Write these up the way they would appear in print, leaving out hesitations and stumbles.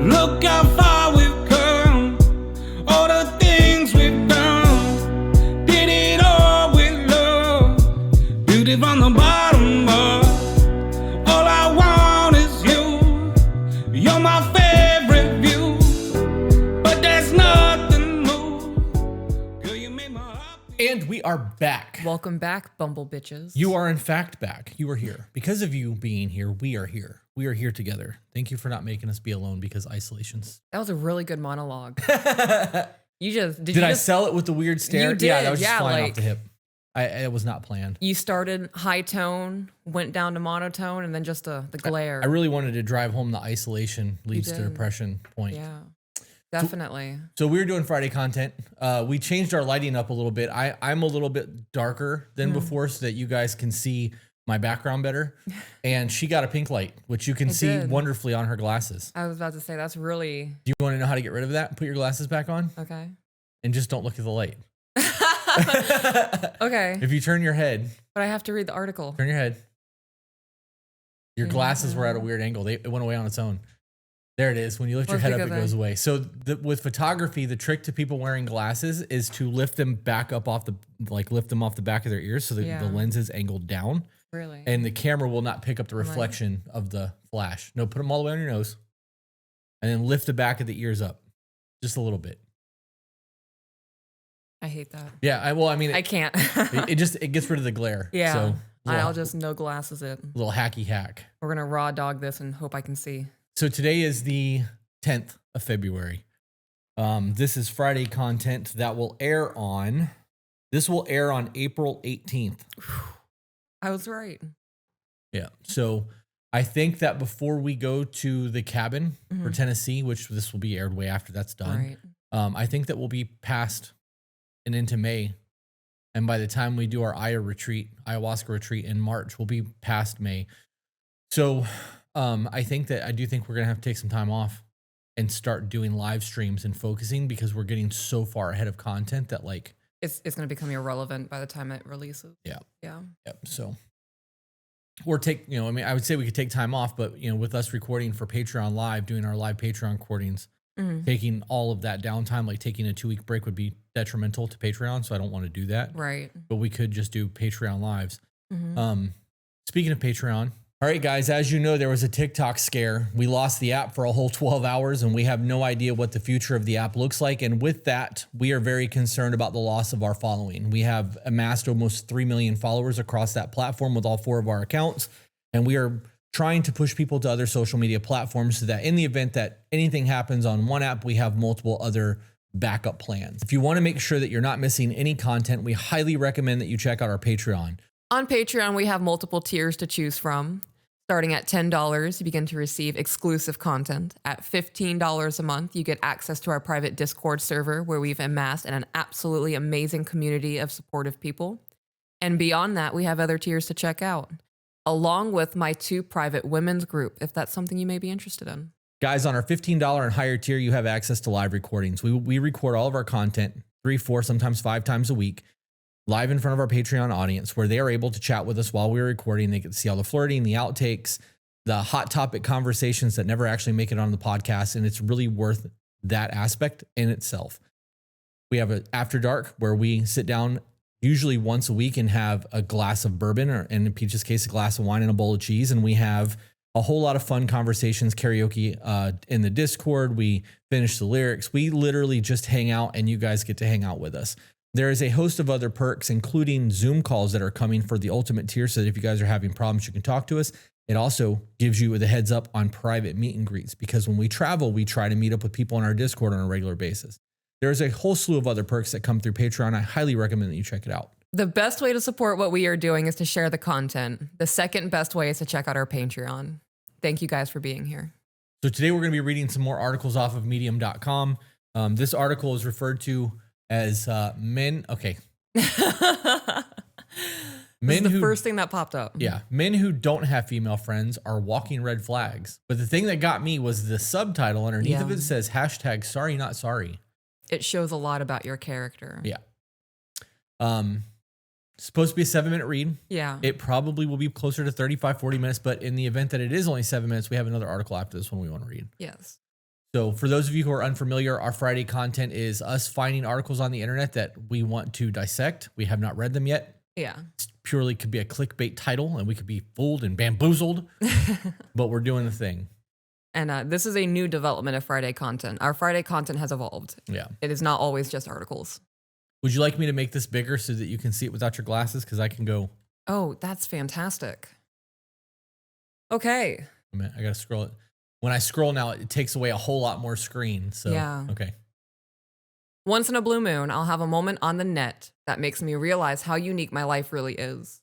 Look how far we've come, all the things we've done. Did it all with love, beauty from the bottom up. All I want is you, you're my favorite view. But there's nothing more, girl, you made my heart beat. And we are back. Welcome back, Bumble Bitches. You are in fact back. You are here. Because of you being here, we are here. We are here together. Thank you for not making us be alone because isolations. That was a really good monologue. You just Did I sell it with the weird stare? You did, Yeah, that was just yeah, flying like- off the hip. It was not planned. You started high tone, went down to monotone, and then just the glare. I really wanted to drive home the isolation leads to did. depression point. Yeah, definitely. So we were doing Friday content. We changed our lighting up a little bit. I'm a little bit darker than before so that you guys can see my background better. And she got a pink light, which you can see did. wonderfully on her glasses. I was about to say, that's really... Do you want to know how to get rid of that? Put your glasses back on Okay. and just don't look at the light. Okay. If you turn your head, But I have to read the article. turn your head. Your glasses were at a weird angle. It went away on its own. There it is. When you lift your What's head the up, it good goes thing? away. So with photography, the trick to people wearing glasses is to lift them back up off lift them off the back of their ears so that Yeah. the lens is angled down. Really? And the camera will not pick up the reflection of the flash. No, put them all the way on your nose. And then lift the back of the ears up. Just a little bit. I hate that. Yeah, I can't. it gets rid of the glare. Yeah. So I'll just no glasses it. little hacky hack. We're going to raw dog this and hope I can see. So today is the 10th of February. This is Friday content that will air on April 18th. I was right. Yeah. So I think that before we go to the cabin for Tennessee, which this will be aired way after that's done, Right. I think that we'll be past and into May. And by the time we do our ayahuasca retreat in March, we'll be past May. So I think we're going to have to take some time off and start doing live streams and focusing because we're getting so far ahead of content that It's going to become irrelevant by the time it releases. Yeah. Yeah. Yep. So, or I would say we could take time off, but with us recording for Patreon Live, doing our live Patreon recordings, taking all of that downtime, like taking a 2-week break would be detrimental to Patreon. So I don't want to do that. Right. But we could just do Patreon lives. Speaking of Patreon. All right, guys, as you know, there was a TikTok scare. We lost the app for a whole 12 hours and we have no idea what the future of the app looks like. And with that, we are very concerned about the loss of our following. We have amassed almost 3 million followers across that platform with all 4 of our accounts. And we are trying to push people to other social media platforms so that in the event that anything happens on one app, we have multiple other backup plans. If you want to make sure that you're not missing any content, we highly recommend that you check out our Patreon. On Patreon, we have multiple tiers to choose from. Starting at $10, you begin to receive exclusive content. At $15 a month, you get access to our private Discord server where we've amassed an absolutely amazing community of supportive people. And beyond that, we have other tiers to check out, along with my 2 private women's group, if that's something you may be interested in. Guys, on our $15 and higher tier, you have access to live recordings. We record all of our content 3, 4, sometimes 5 times a week, live in front of our Patreon audience, where they are able to chat with us while we're recording. They get to see all the flirting, the outtakes, the hot topic conversations that never actually make it on the podcast. And it's really worth that aspect in itself. We have an After Dark where we sit down usually once a week and have a glass of bourbon, or in Peach's case, a glass of wine and a bowl of cheese. And we have a whole lot of fun conversations, karaoke in the Discord. We finish the lyrics. We literally just hang out and you guys get to hang out with us. There is a host of other perks, including Zoom calls that are coming for the ultimate tier. So that if you guys are having problems, you can talk to us. It also gives you the heads up on private meet and greets, because when we travel, we try to meet up with people on our Discord on a regular basis. There's a whole slew of other perks that come through Patreon. I highly recommend that you check it out. The best way to support what we are doing is to share the content. The second best way is to check out our Patreon. Thank you guys for being here. So today we're going to be reading some more articles off of medium.com. This article is referred to as men. Okay. Men the first thing that popped up. Yeah. Men who don't have female friends are walking red flags. But the thing that got me was the subtitle underneath of it says hashtag sorry, not sorry. It shows a lot about your character. Yeah. Supposed to be a 7-minute read. Yeah. It probably will be closer to 35, 40 minutes. But in the event that it is only 7 minutes, we have another article after this one we want to read. Yes. So for those of you who are unfamiliar, our Friday content is us finding articles on the internet that we want to dissect. We have not read them yet. Yeah. It purely could be a clickbait title and we could be fooled and bamboozled, but we're doing the thing. And this is a new development of Friday content. Our Friday content has evolved. Yeah. It is not always just articles. Would you like me to make this bigger so that you can see it without your glasses? Because I can go. Oh, that's fantastic. Okay. I got to scroll it. When I scroll now, it takes away a whole lot more screen. So, yeah. Okay. Once in a blue moon, I'll have a moment on the net that makes me realize how unique my life really is.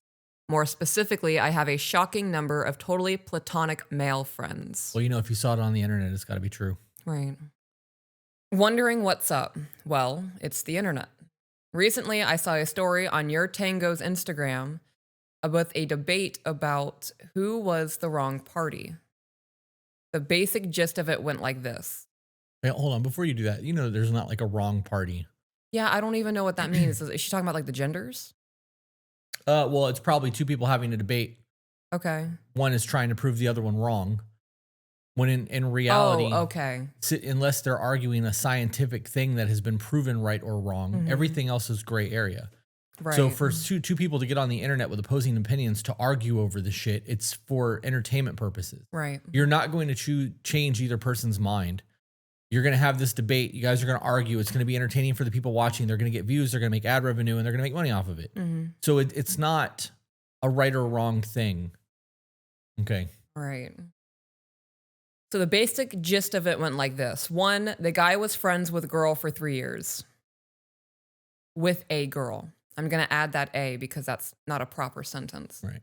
More specifically, I have a shocking number of totally platonic male friends. Well, if you saw it on the internet, it's got to be true. Right. Wondering what's up? Well, it's the internet. Recently, I saw a story on Your Tango's Instagram with a debate about who was the wrong party. The basic gist of it went like this. Wait, hold on. Before you do that, there's not like a wrong party. Yeah, I don't even know what that means. Is she talking about like the genders? Well, it's probably two people having a debate. Okay. One is trying to prove the other one wrong. When in reality, okay. Unless they're arguing a scientific thing that has been proven right or wrong, everything else is gray area. Right. So for two people to get on the internet with opposing opinions to argue over the shit, it's for entertainment purposes. Right. You're not going to change either person's mind. You're going to have this debate. You guys are going to argue. It's going to be entertaining for the people watching. They're going to get views. They're going to make ad revenue, and they're going to make money off of it. So it's not a right or wrong thing. Okay. Right. So the basic gist of it went like this. 1, the guy was friends with a girl for 3 years. With a girl. I'm going to add that A because that's not a proper sentence. Right.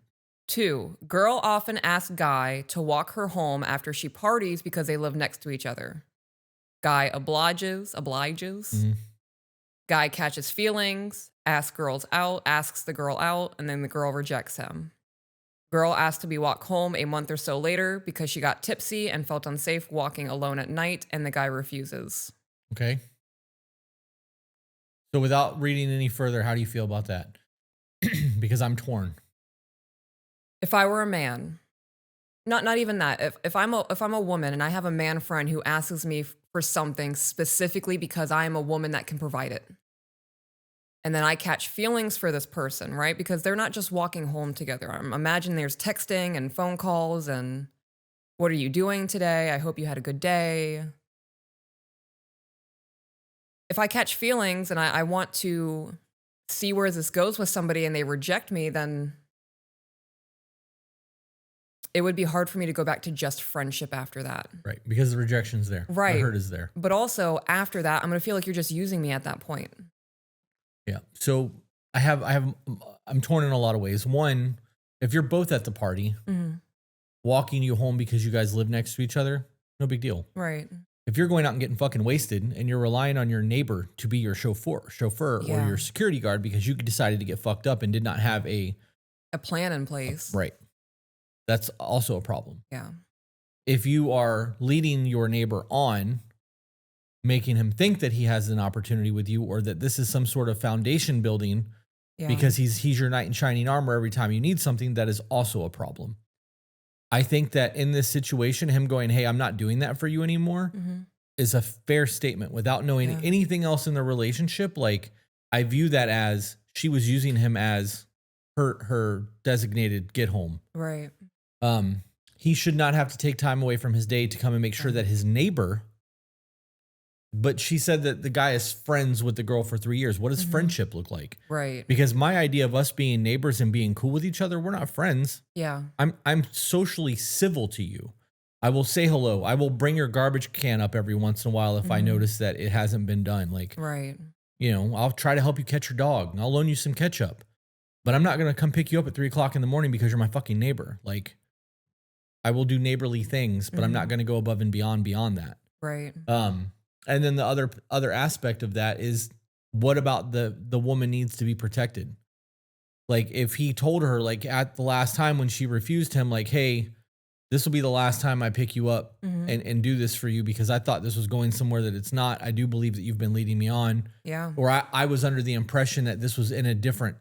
2, girl often asks guy to walk her home after she parties because they live next to each other. Guy obliges. Guy catches feelings, asks the girl out, and then the girl rejects him. Girl asked to be walked home a month or so later because she got tipsy and felt unsafe walking alone at night, and the guy refuses. Okay. So without reading any further, how do you feel about that? Because I'm torn. If I were a man, not even that. If I'm a woman and I have a man friend who asks me for something specifically because I am a woman that can provide it, and then I catch feelings for this person, right? Because they're not just walking home together. Imagine there's texting and phone calls and what are you doing today? I hope you had a good day. If I catch feelings and I want to see where this goes with somebody and they reject me, then it would be hard for me to go back to just friendship after that. Right. Because the rejection's there. Right. The hurt is there. But also after that, I'm going to feel like you're just using me at that point. Yeah. So I'm torn in a lot of ways. One, if you're both at the party, walking you home because you guys live next to each other, no big deal. Right. If you're going out and getting fucking wasted and you're relying on your neighbor to be your chauffeur or your security guard because you decided to get fucked up and did not have a plan in place. Right. That's also a problem. Yeah. If you are leading your neighbor on, making him think that he has an opportunity with you or that this is some sort of foundation building because he's your knight in shining armor every time you need something, that is also a problem. I think that in this situation, him going, hey, I'm not doing that for you anymore is a fair statement without knowing anything else in the relationship. Like, I view that as she was using him as her designated get home. Right. He should not have to take time away from his day to come and make sure that his neighbor, but she said that the guy is friends with the girl for 3 years. What does friendship look like? Right. Because my idea of us being neighbors and being cool with each other, we're not friends. Yeah. I'm socially civil to you. I will say hello. I will bring your garbage can up every once in a while if I notice that it hasn't been done. Like, right. I'll try to help you catch your dog and I'll loan you some ketchup, but I'm not going to come pick you up at 3 o'clock in the morning because you're my fucking neighbor. Like, I will do neighborly things, but I'm not going to go above and beyond that. Right. And then the other aspect of that is, what about the woman needs to be protected? Like, if he told her, like, at the last time when she refused him, like, hey, this will be the last time I pick you up and do this for you because I thought this was going somewhere that it's not. I do believe that you've been leading me on. Yeah. Or I was under the impression that this was in a different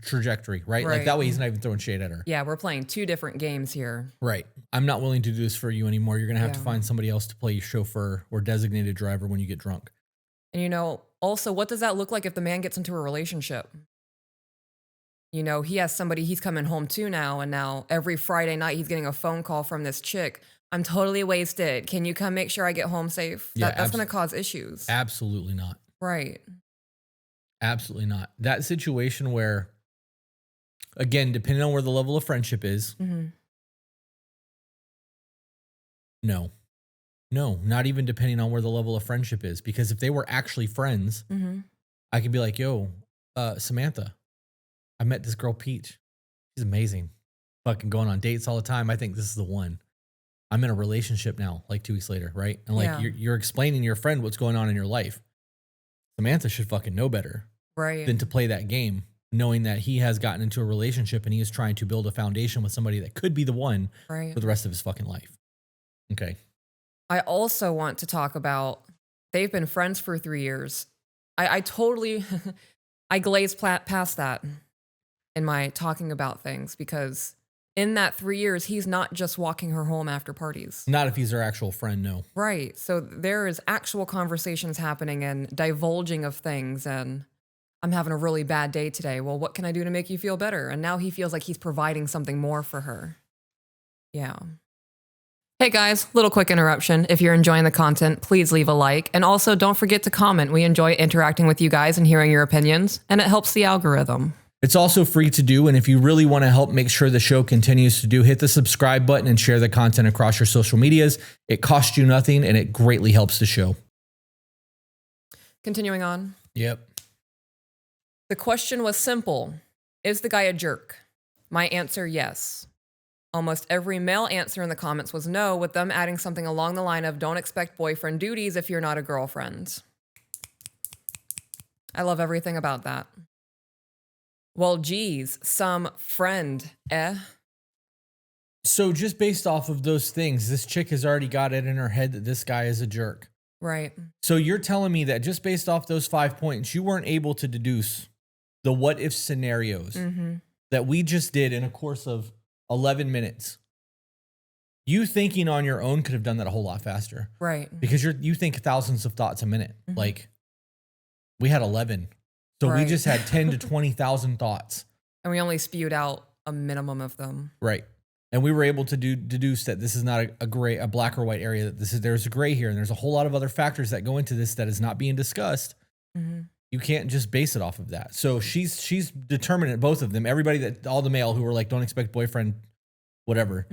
trajectory, right? Like that way he's not even throwing shade at her. Yeah, we're playing 2 different games here. Right. I'm not willing to do this for you anymore. You're going to have to find somebody else to play your chauffeur or designated driver when you get drunk. And, you know, also, what does that look like if the man gets into a relationship? You know, he has somebody he's coming home to now, and now every Friday night he's getting a phone call from this chick. I'm totally wasted. Can you come make sure I get home safe? Yeah, That's going to cause issues. Absolutely not. Right. Absolutely not. That situation where, again, depending on where the level of friendship is, no, not even depending on where the level of friendship is. Because if they were actually friends, I could be like, yo, Samantha, I met this girl, Peach. She's amazing. Fucking going on dates all the time. I think this is the one. I'm in a relationship now, like 2 weeks later, right? And like you're explaining to your friend what's going on in your life. Samantha should fucking know better than to play that game, knowing that he has gotten into a relationship and he is trying to build a foundation with somebody that could be the one for the rest of his fucking life. Okay. I also want to talk about, they've been friends for 3 years. I totally, I glazed past that in my talking about things, because in that 3 years, he's not just walking her home after parties. Not if he's her actual friend, no. Right. So there is actual conversations happening and divulging of things, and I'm having a really bad day today. Well, what can I do to make you feel better? And now he feels like he's providing something more for her. Yeah. Hey guys, little quick interruption. If you're enjoying the content, please leave a like. And also don't forget to comment. We enjoy interacting with you guys and hearing your opinions, and it helps the algorithm. It's also free to do, and if you really want to help make sure the show continues to do, hit the subscribe button and share the content across your social medias. It costs you nothing, and it greatly helps the show. Continuing on. Yep. The question was simple. Is the guy a jerk? My answer, yes. Almost every male answer in the comments was no, with them adding something along the line of don't expect boyfriend duties if you're not a girlfriend. I love everything about that. Well, geez, some friend, So just based off of those things, this chick has already got it in her head that this guy is a jerk. Right. So you're telling me that just based off those 5 points, you weren't able to deduce the what if scenarios that we just did in a course of 11 minutes. You thinking on your own could have done that a whole lot faster. Right. Because you think thousands of thoughts a minute. Like we had 11. So we just had 10 to 20,000 thoughts. And we only spewed out a minimum of them. Right. And we were able to deduce that this is not a black or white area. That there's a gray here, and there's a whole lot of other factors that go into this that is not being discussed. You can't just base it off of that. So she's determined, both of them, everybody all the male who were like, don't expect boyfriend, whatever.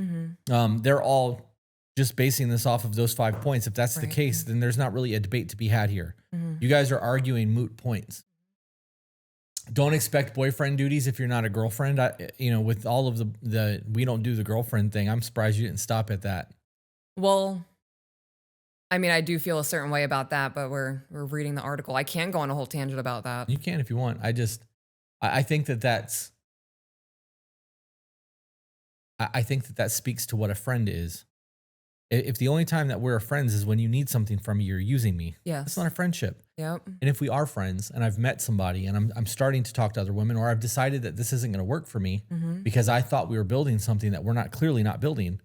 They're all just basing this off of those 5 points. If that's the case, then there's not really a debate to be had here. You guys are arguing moot points. Don't expect boyfriend duties if you're not a girlfriend. With all of the we don't do the girlfriend thing, I'm surprised you didn't stop at that. Well, I mean, I do feel a certain way about that, but we're reading the article. I can go on a whole tangent about that. You can if you want. I think that speaks to what a friend is. If the only time that we're friends is when you need something from me, you're using me. Yes. That's not a friendship. Yep. And if we are friends and I've met somebody and I'm starting to talk to other women, or I've decided that this isn't going to work for me because I thought we were building something that we're clearly not building,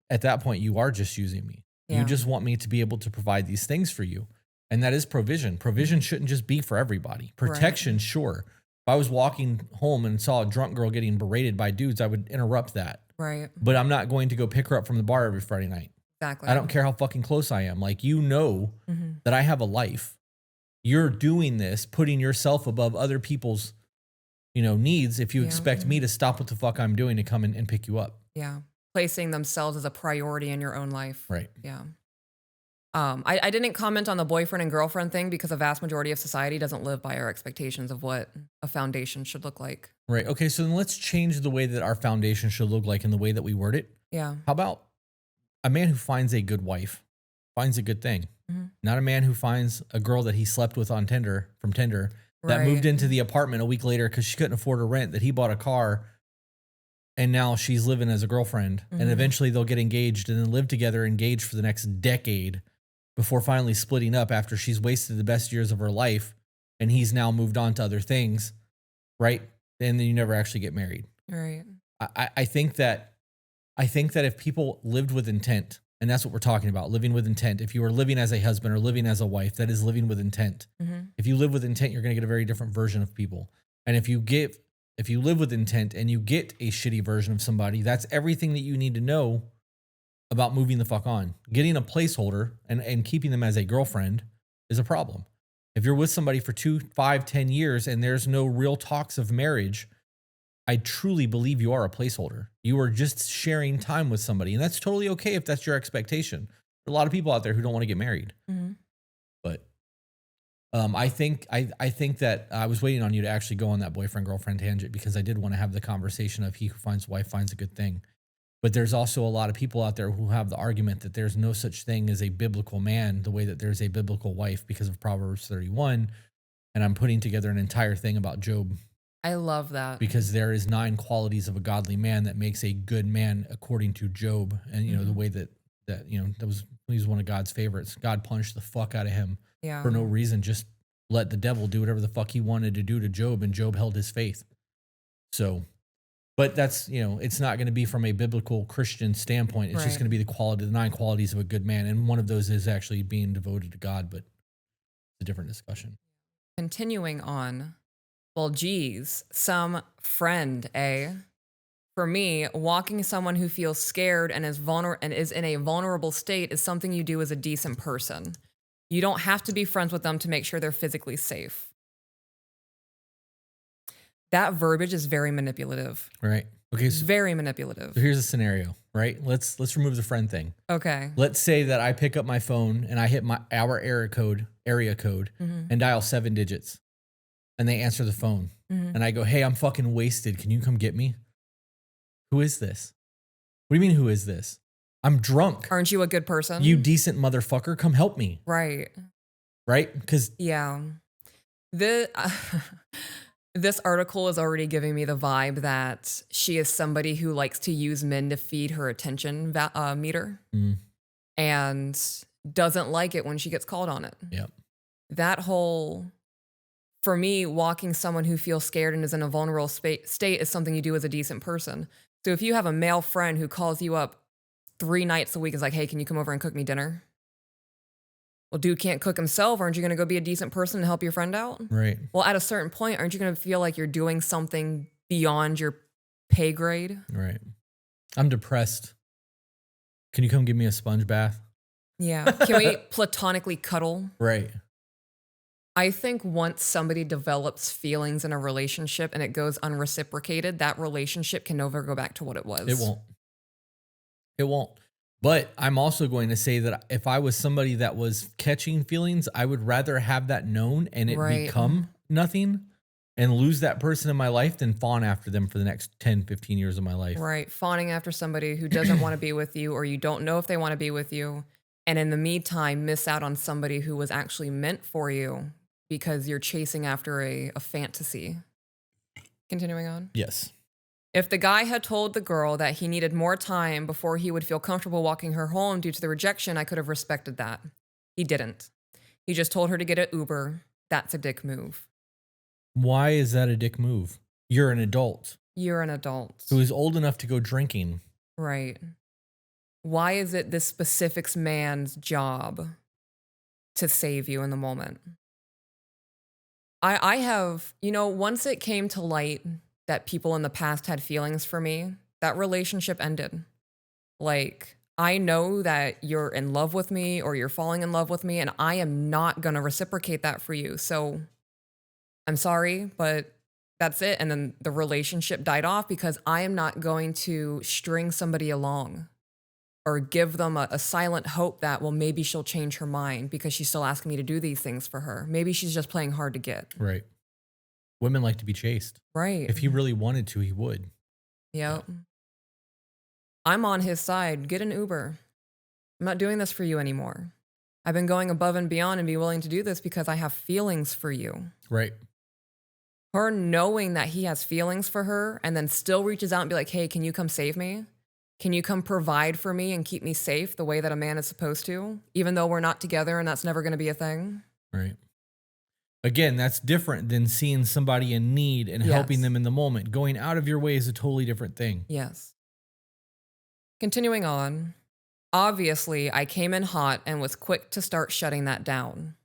at that point, you are just using me. Yeah. You just want me to be able to provide these things for you. And that is provision. Provision shouldn't just be for everybody. Protection, sure. If I was walking home and saw a drunk girl getting berated by dudes, I would interrupt that. Right. But I'm not going to go pick her up from the bar every Friday night. Exactly. I don't care how fucking close I am. Like, that I have a life. You're doing this, putting yourself above other people's, needs if you expect me to stop what the fuck I'm doing to come and pick you up. Yeah. Placing themselves as a priority in your own life. Right. Yeah. I didn't comment on the boyfriend and girlfriend thing because a vast majority of society doesn't live by our expectations of what a foundation should look like. Right. Okay. So then let's change the way that our foundation should look like and the way that we word it. Yeah. How about a man who finds a good wife, finds a good thing, not a man who finds a girl that he slept with on Tinder that moved into the apartment a week later because she couldn't afford her rent, that he bought a car. And now she's living as a girlfriend, and eventually they'll get engaged and then live together, engaged for the next decade before finally splitting up after she's wasted the best years of her life and he's now moved on to other things, right? and then you never actually get married. Right. I think that if people lived with intent, and that's what we're talking about, living with intent. If you were living as a husband or living as a wife, that is living with intent. If you live with intent, you're going to get a very different version of people. And if you live with intent and you get a shitty version of somebody, that's everything that you need to know about moving the fuck on. Getting a placeholder and keeping them as a girlfriend is a problem. If you're with somebody for 2, 5, 10 years and there's no real talks of marriage, I truly believe you are a placeholder. You are just sharing time with somebody. And that's totally okay if that's your expectation. There are a lot of people out there who don't want to get married. But I think that I was waiting on you to actually go on that boyfriend-girlfriend tangent because I did want to have the conversation of he who finds a wife finds a good thing. But there's also a lot of people out there who have the argument that there's no such thing as a biblical man the way that there's a biblical wife because of Proverbs 31. And I'm putting together an entire thing about Job. I love that. Because there is 9 qualities of a godly man that makes a good man according to Job. And, you know, the way that he was one of God's favorites. God punished the fuck out of him for no reason. Just let the devil do whatever the fuck he wanted to do to Job. And Job held his faith. So, but that's, it's not going to be from a biblical Christian standpoint. It's just going to be the 9 qualities of a good man. And one of those is actually being devoted to God, but it's a different discussion. Continuing on. Well, geez, some friend, eh? For me, walking someone who feels scared and is in a vulnerable state is something you do as a decent person. You don't have to be friends with them to make sure they're physically safe. That verbiage is very manipulative. Right. Okay. So, very manipulative. So here's a scenario, right? Let's remove the friend thing. Okay. Let's say that I pick up my phone and I hit our area code and dial 7 digits. And they answer the phone. And I go, hey, I'm fucking wasted. Can you come get me? Who is this? What do you mean, who is this? I'm drunk. Aren't you a good person? You decent motherfucker. Come help me. Right. Right? Because yeah. This article is already giving me the vibe that she is somebody who likes to use men to feed her attention meter and doesn't like it when she gets called on it. Yep. That whole... For me, walking someone who feels scared and is in a vulnerable state is something you do as a decent person. So if you have a male friend who calls you up 3 nights a week, is like, hey, can you come over and cook me dinner? Well, dude can't cook himself. Aren't you going to go be a decent person and help your friend out? Right. Well, at a certain point, aren't you going to feel like you're doing something beyond your pay grade? Right. I'm depressed. Can you come give me a sponge bath? Yeah. Can we platonically cuddle? Right. I think once somebody develops feelings in a relationship and it goes unreciprocated, that relationship can never go back to what it was. It won't. But I'm also going to say that if I was somebody that was catching feelings, I would rather have that known and it become nothing and lose that person in my life than fawn after them for the next 10, 15 years of my life. Right. Fawning after somebody who doesn't want to be with you or you don't know if they want to be with you. And in the meantime, miss out on somebody who was actually meant for you. Because you're chasing after a fantasy. Continuing on. Yes. If the guy had told the girl that he needed more time before he would feel comfortable walking her home due to the rejection, I could have respected that. He didn't. He just told her to get an Uber. That's a dick move. Why is that a dick move? You're an adult. You're an adult. Who is old enough to go drinking. Right. Why is it this specific man's job to save you in the moment? I have, once it came to light that people in the past had feelings for me, that relationship ended. Like, I know that you're in love with me or you're falling in love with me, and I am not going to reciprocate that for you. So I'm sorry, but that's it. And then the relationship died off because I am not going to string somebody along or give them a silent hope that, well, maybe she'll change her mind because she's still asking me to do these things for her. Maybe she's just playing hard to get. Right. Women like to be chased. Right. If he really wanted to, he would. Yep. Yeah. I'm on his side. Get an Uber. I'm not doing this for you anymore. I've been going above and beyond and be willing to do this because I have feelings for you. Right. Her knowing that he has feelings for her and then still reaches out and be like, hey, can you come save me? Can you come provide for me and keep me safe the way that a man is supposed to, even though we're not together and that's never going to be a thing? Right. Again, that's different than seeing somebody in need and helping them in the moment. Going out of your way is a totally different thing. Yes. Continuing on. Obviously, I came in hot and was quick to start shutting that down.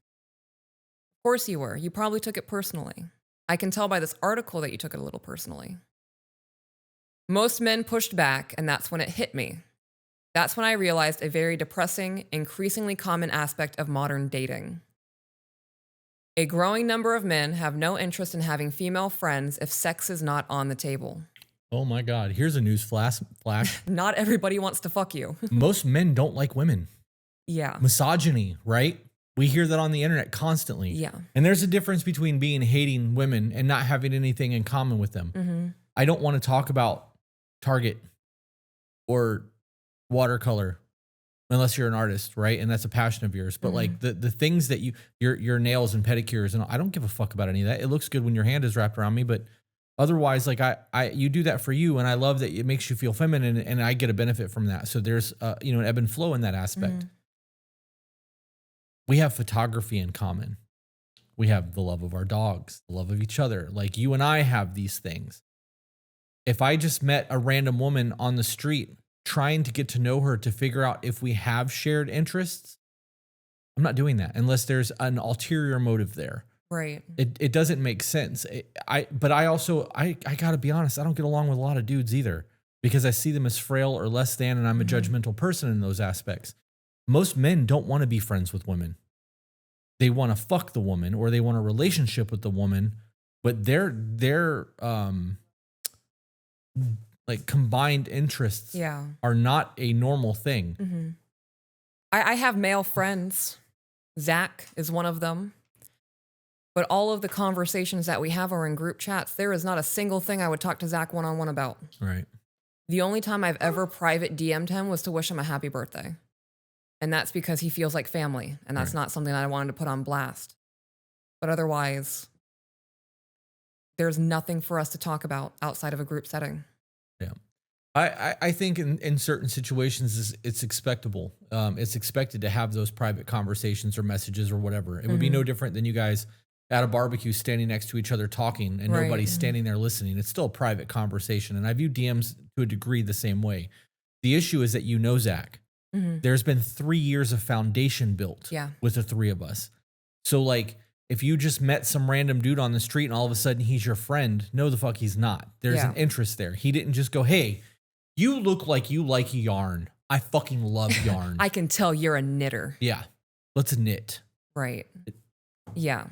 Of course you were. You probably took it personally. I can tell by this article that you took it a little personally. Most men pushed back, and that's when it hit me. That's when I realized a very depressing, increasingly common aspect of modern dating. A growing number of men have no interest in having female friends if sex is not on the table. Oh my God. Here's a news flash. Not everybody wants to fuck you. Most men don't like women. Yeah. Misogyny, right? We hear that on the internet constantly. Yeah. And there's a difference between hating women and not having anything in common with them. Mm-hmm. I don't want to talk about Target or watercolor unless you're an artist, right? And that's a passion of yours. But like the things that your nails and pedicures, and I don't give a fuck about any of that. It looks good when your hand is wrapped around me, but otherwise, like you do that for you, and I love that it makes you feel feminine, and I get a benefit from that. So there's an ebb and flow in that aspect. Mm-hmm. We have photography in common. We have the love of our dogs, the love of each other. Like you and I have these things. If I just met a random woman on the street trying to get to know her to figure out if we have shared interests, I'm not doing that unless there's an ulterior motive there. Right. It doesn't make sense. But I gotta be honest, I don't get along with a lot of dudes either because I see them as frail or less than, and I'm a judgmental person in those aspects. Most men don't want to be friends with women. They want to fuck the woman or they want a relationship with the woman, but their like combined interests are not a normal thing. Mm-hmm. I have male friends. Zach is one of them. But all of the conversations that we have are in group chats. There is not a single thing I would talk to Zach one-on-one about. Right. The only time I've ever private DM'd him was to wish him a happy birthday. And that's because he feels like family. And that's not something that I wanted to put on blast. But otherwise, there's nothing for us to talk about outside of a group setting. Yeah. I think in certain situations it's expectable. It's expected to have those private conversations or messages or whatever. It would be no different than you guys at a barbecue standing next to each other talking and nobody's standing there listening. It's still a private conversation. And I view DMs to a degree the same way. The issue is that Zach. There's been 3 years of foundation built with the three of us. So like if you just met some random dude on the street and all of a sudden he's your friend, no the fuck he's not. There's an interest there. He didn't just go, hey, you look like you like yarn. I fucking love yarn. I can tell you're a knitter. Yeah. Let's knit. Right. Yeah.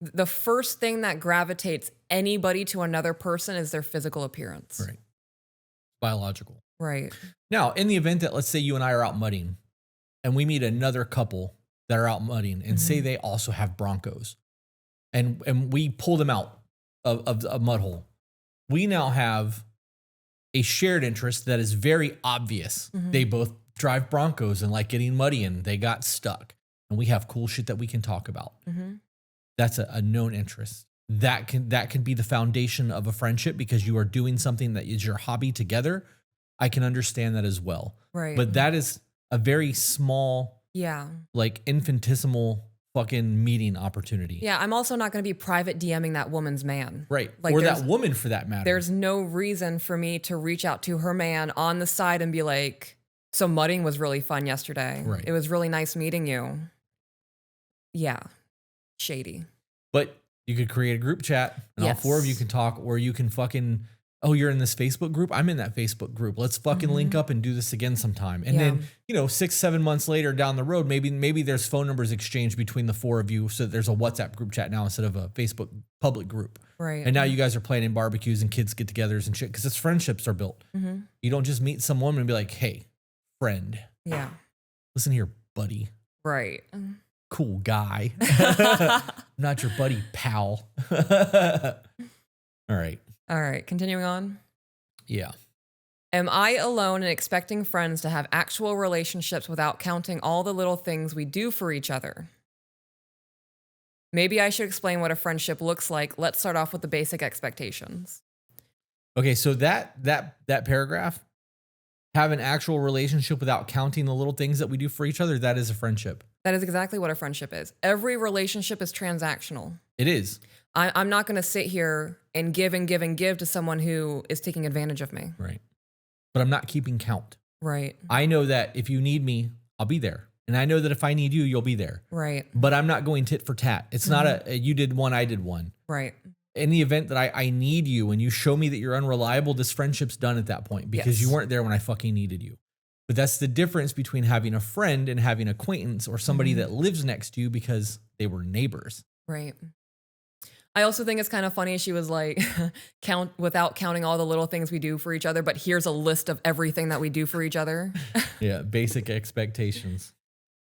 The first thing that gravitates anybody to another person is their physical appearance. Right. Biological. Right. Now, in the event that let's say you and I are out mudding and we meet another couple that are out mudding and say they also have Broncos and we pull them out of a mud hole, we now have a shared interest that is very obvious. They both drive Broncos and like getting muddy and they got stuck and we have cool shit that we can talk about. That's a known interest. That can be the foundation of a friendship because you are doing something that is your hobby together. I can understand that as well. Right. But that is a very small, like infinitesimal fucking meeting opportunity. Yeah, I'm also not going to be private DMing that woman's man. Right. Like or that woman for that matter. There's no reason for me to reach out to her man on the side and be like, so mudding was really fun yesterday. Right. It was really nice meeting you. Yeah. Shady. But you could create a group chat and all four of you can talk, or you can fucking, oh, you're in this Facebook group? I'm in that Facebook group. Let's fucking link up and do this again sometime. And then, 6-7 months later down the road, maybe there's phone numbers exchanged between the four of you so that there's a WhatsApp group chat now instead of a Facebook public group. Right. And now you guys are planning barbecues and kids get-togethers and shit because it's friendships are built. You don't just meet some woman and be like, hey, friend. Yeah. Listen here, buddy. Right. Cool guy. I'm not your buddy, pal. All right. All right. Continuing on. Yeah. Am I alone in expecting friends to have actual relationships without counting all the little things we do for each other? Maybe I should explain what a friendship looks like. Let's start off with the basic expectations. Okay, so that paragraph, have an actual relationship without counting the little things that we do for each other, that is a friendship. That is exactly what a friendship is. Every relationship is transactional. It is. I'm not going to sit here and give and give and give to someone who is taking advantage of me. Right. But I'm not keeping count. Right. I know that if you need me, I'll be there. And I know that if I need you, you'll be there. Right. But I'm not going tit for tat. It's not a you did one, I did one. Right. In the event that I need you and you show me that you're unreliable, this friendship's done at that point because you weren't there when I fucking needed you. But that's the difference between having a friend and having an acquaintance or somebody that lives next to you because they were neighbors. Right. I also think it's kind of funny. She was like, count without counting all the little things we do for each other, but here's a list of everything that we do for each other. Yeah, basic expectations.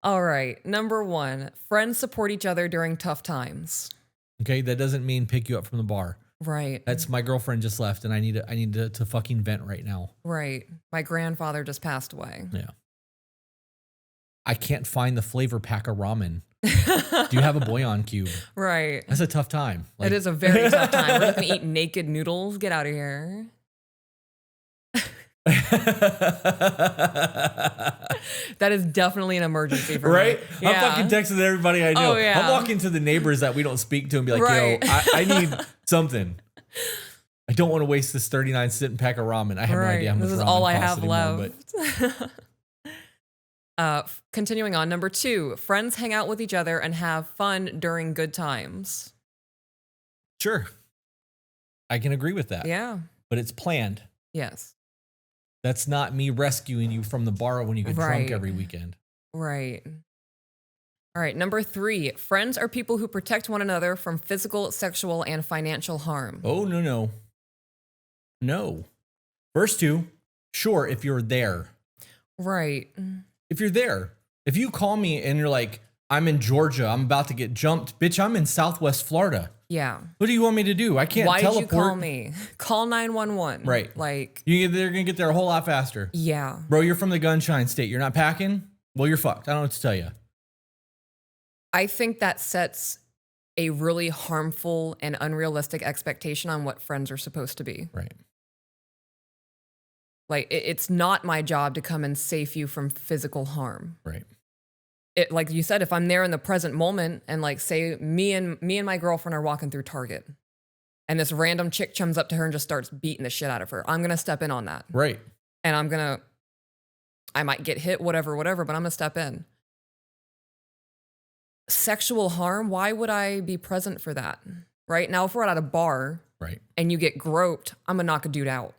All right. Number 1, friends support each other during tough times. Okay, that doesn't mean pick you up from the bar. Right. That's my girlfriend just left and I need to fucking vent right now. Right. My grandfather just passed away. Yeah. I can't find the flavor pack of ramen. Do you have a bouillon cube? Right. That's a tough time. It is a very tough time. We're going to eat naked noodles. Get out of here. That is definitely an emergency for right? me. Yeah. I'm fucking texting everybody I know. Oh, yeah. I'm walking to the neighbors that we don't speak to and be like, Right. yo, I need something. I don't want to waste this 39-cent pack of ramen. I have no idea how much This is ramen all I costs have anymore, left. Continuing on, number 2, friends hang out with each other and have fun during good times. Sure. I can agree with that. Yeah. But it's planned. Yes. That's not me rescuing you from the bar when you get drunk every weekend. Right. All right. Number 3, friends are people who protect one another from physical, sexual, and financial harm. Oh, no. No. First 2, sure, if you're there. Right. If you're there. If you call me and you're like, I'm in Georgia, I'm about to get jumped. Bitch, I'm in Southwest Florida. Yeah. What do you want me to do? I can't Why teleport. did you call me? Call 911. Right. Like, they're going to get there a whole lot faster. yeah. Bro, you're from the gunshine state. You're not packing? Well, you're fucked. I don't know what to tell you. I think that sets a really harmful and unrealistic expectation on what friends are supposed to be. Right. Like, it's not my job to come and save you from physical harm. Right. It, like you said, if I'm there in the present moment and like say me and my girlfriend are walking through Target and this random chick chums up to her and just starts beating the shit out of her, I'm going to step in on that. Right. And I might get hit, whatever, but I'm going to step in. Sexual harm, why would I be present for that? Right? Now, if we're at a bar Right. and you get groped, I'm going to knock a dude out.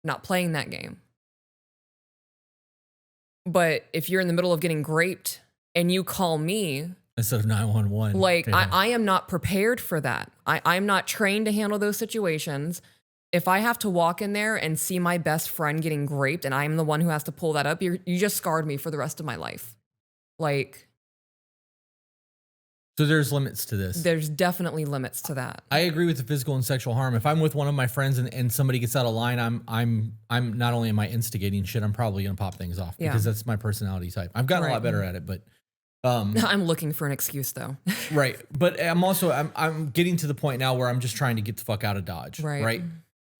Not playing that game. But if you're in the middle of getting graped and you call me, Instead of 911. like, yeah. I am not prepared for that. I'm not trained to handle those situations. If I have to walk in there and see my best friend getting graped and I'm the one who has to pull that up, you just scarred me for the rest of my life. Like, So there's limits to this. there's definitely limits to that. I agree with the physical and sexual harm. If I'm with one of my friends and somebody gets out of line, I'm not only am I instigating shit, I'm probably gonna pop things off Yeah. because that's my personality type. I've gotten a lot better at it, but I'm looking for an excuse though. right. But I'm getting to the point now where I'm just trying to get the fuck out of Dodge. Right.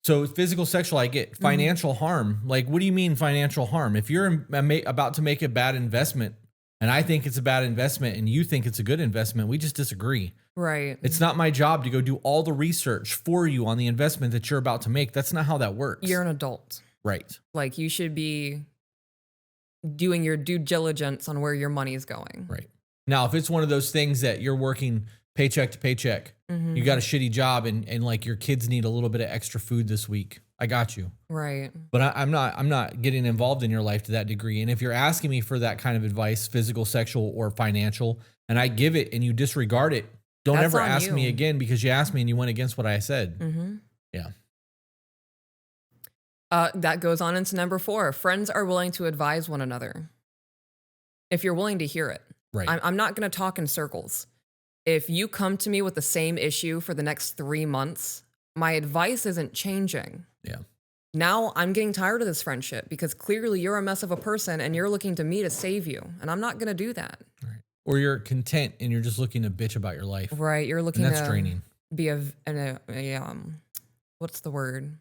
So physical, sexual, I get. Financial harm. Like, what do you mean financial harm? If you're about to make a bad investment and I think it's a bad investment and you think it's a good investment, we just disagree. Right. It's not my job to go do all the research for you on the investment that you're about to make. That's not how that works. You're an adult. Right. Like, you should be doing your due diligence on where your money is going. Right. Now, if it's one of those things that you're working paycheck to paycheck, you got a shitty job and like your kids need a little bit of extra food this week, I got you. Right. But I'm not getting involved in your life to that degree. And if you're asking me for that kind of advice, physical, sexual, or financial, and I give it and you disregard it, don't That's ever on ask you. me again because you asked me and you went against what I said. Yeah. That goes on into number 4. Friends are willing to advise one another. If you're willing to hear it. Right. I'm not going to talk in circles. If you come to me with the same issue for the next 3 months, my advice isn't changing. Yeah. Now I'm getting tired of this friendship because clearly you're a mess of a person and you're looking to me to save you. And I'm not going to do that. Right. Or you're content and you're just looking to bitch about your life. Right. You're looking And that's to draining. be what's the word?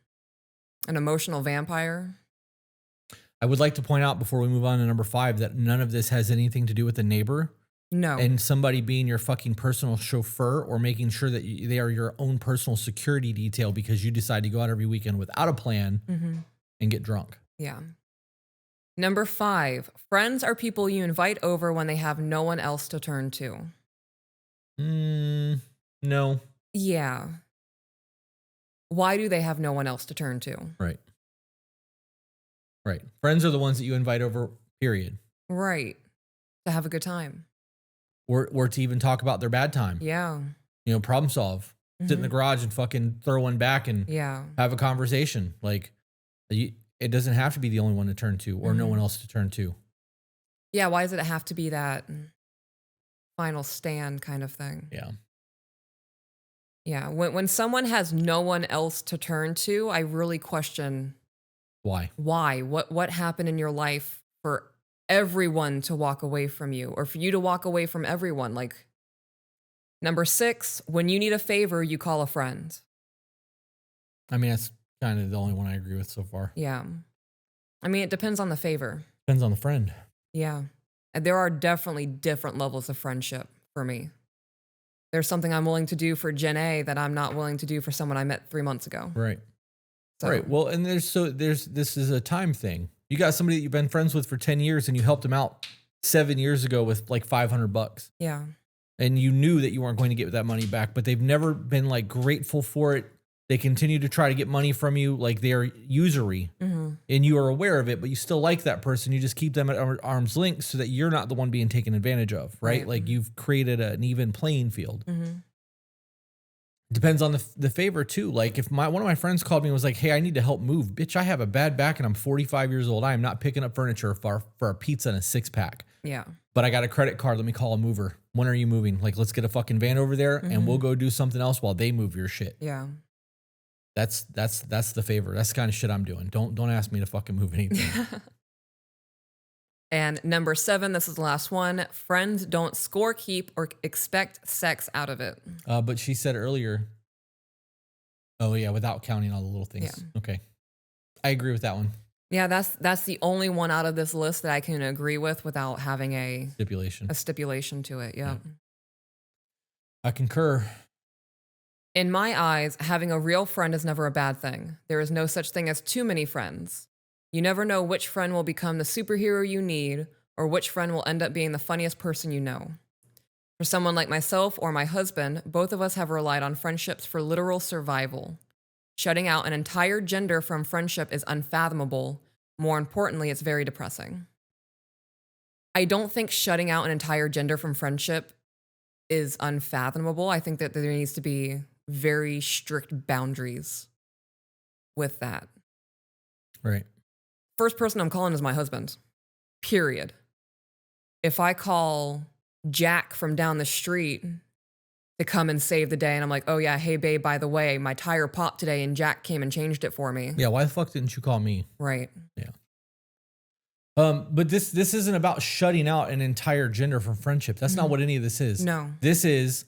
An emotional vampire. I would like to point out before we move on to number 5 that none of this has anything to do with the neighbor. No. And somebody being your fucking personal chauffeur or making sure that they are your own personal security detail because you decide to go out every weekend without a plan and get drunk. Yeah. Number 5, friends are people you invite over when they have no one else to turn to. No. Yeah. Why do they have no one else to turn to? Right. Right. Friends are the ones that you invite over, period. Right. To have a good time. Or to even talk about their bad time. Yeah. You know, problem solve. Sit in the garage and fucking throw one back and have a conversation. Like, it doesn't have to be the only one to turn to or no one else to turn to. Yeah, why does it have to be that final stand kind of thing? Yeah. Yeah, when someone has no one else to turn to, I really question why. What happened in your life for everyone to walk away from you or for you to walk away from everyone? Like, number 6, when you need a favor, you call a friend. I mean, that's kind of the only one I agree with so far. Yeah. I mean, it depends on the favor. Depends on the friend. Yeah. And there are definitely different levels of friendship for me. There's something I'm willing to do for Jen A that I'm not willing to do for someone I met 3 months ago. Right. So, Right. Well, and this is a time thing. You got somebody that you've been friends with for 10 years and you helped them out 7 years ago with like $500. yeah. And you knew that you weren't going to get that money back, but they've never been like grateful for it. They continue to try to get money from you like they're usury and you are aware of it, but you still like that person. You just keep them at arm's length so that you're not the one being taken advantage of, right? Like you've created an even playing field. Depends on the favor too. Like if one of my friends called me and was like, hey, I need to help move. Bitch, I have a bad back and I'm 45 years old. I am not picking up furniture for a pizza and a 6-pack. Yeah. But I got a credit card. Let me call a mover. When are you moving? Like, let's get a fucking van over there and we'll go do something else while they move your shit. Yeah. That's the favor. That's the kind of shit I'm doing. Don't ask me to fucking move anything. And number 7, this is the last one. Friends don't score keep or expect sex out of it. But she said earlier, oh yeah, without counting all the little things. Yeah. Okay. I agree with that one. Yeah, that's the only one out of this list that I can agree with without having a stipulation to it. Yeah. I concur. In my eyes, having a real friend is never a bad thing. There is no such thing as too many friends. You never know which friend will become the superhero you need or which friend will end up being the funniest person you know. For someone like myself or my husband, both of us have relied on friendships for literal survival. Shutting out an entire gender from friendship is unfathomable. More importantly, it's very depressing. I don't think shutting out an entire gender from friendship is unfathomable. I think that there needs to be very strict boundaries with that. Right. First person I'm calling is my husband. Period. If I call Jack from down the street to come and save the day and I'm like, oh yeah, hey babe, by the way, my tire popped today and Jack came and changed it for me. Yeah, why the fuck didn't you call me? Right. Yeah. But this isn't about shutting out an entire gender from friendship. That's not what any of this is. No. This is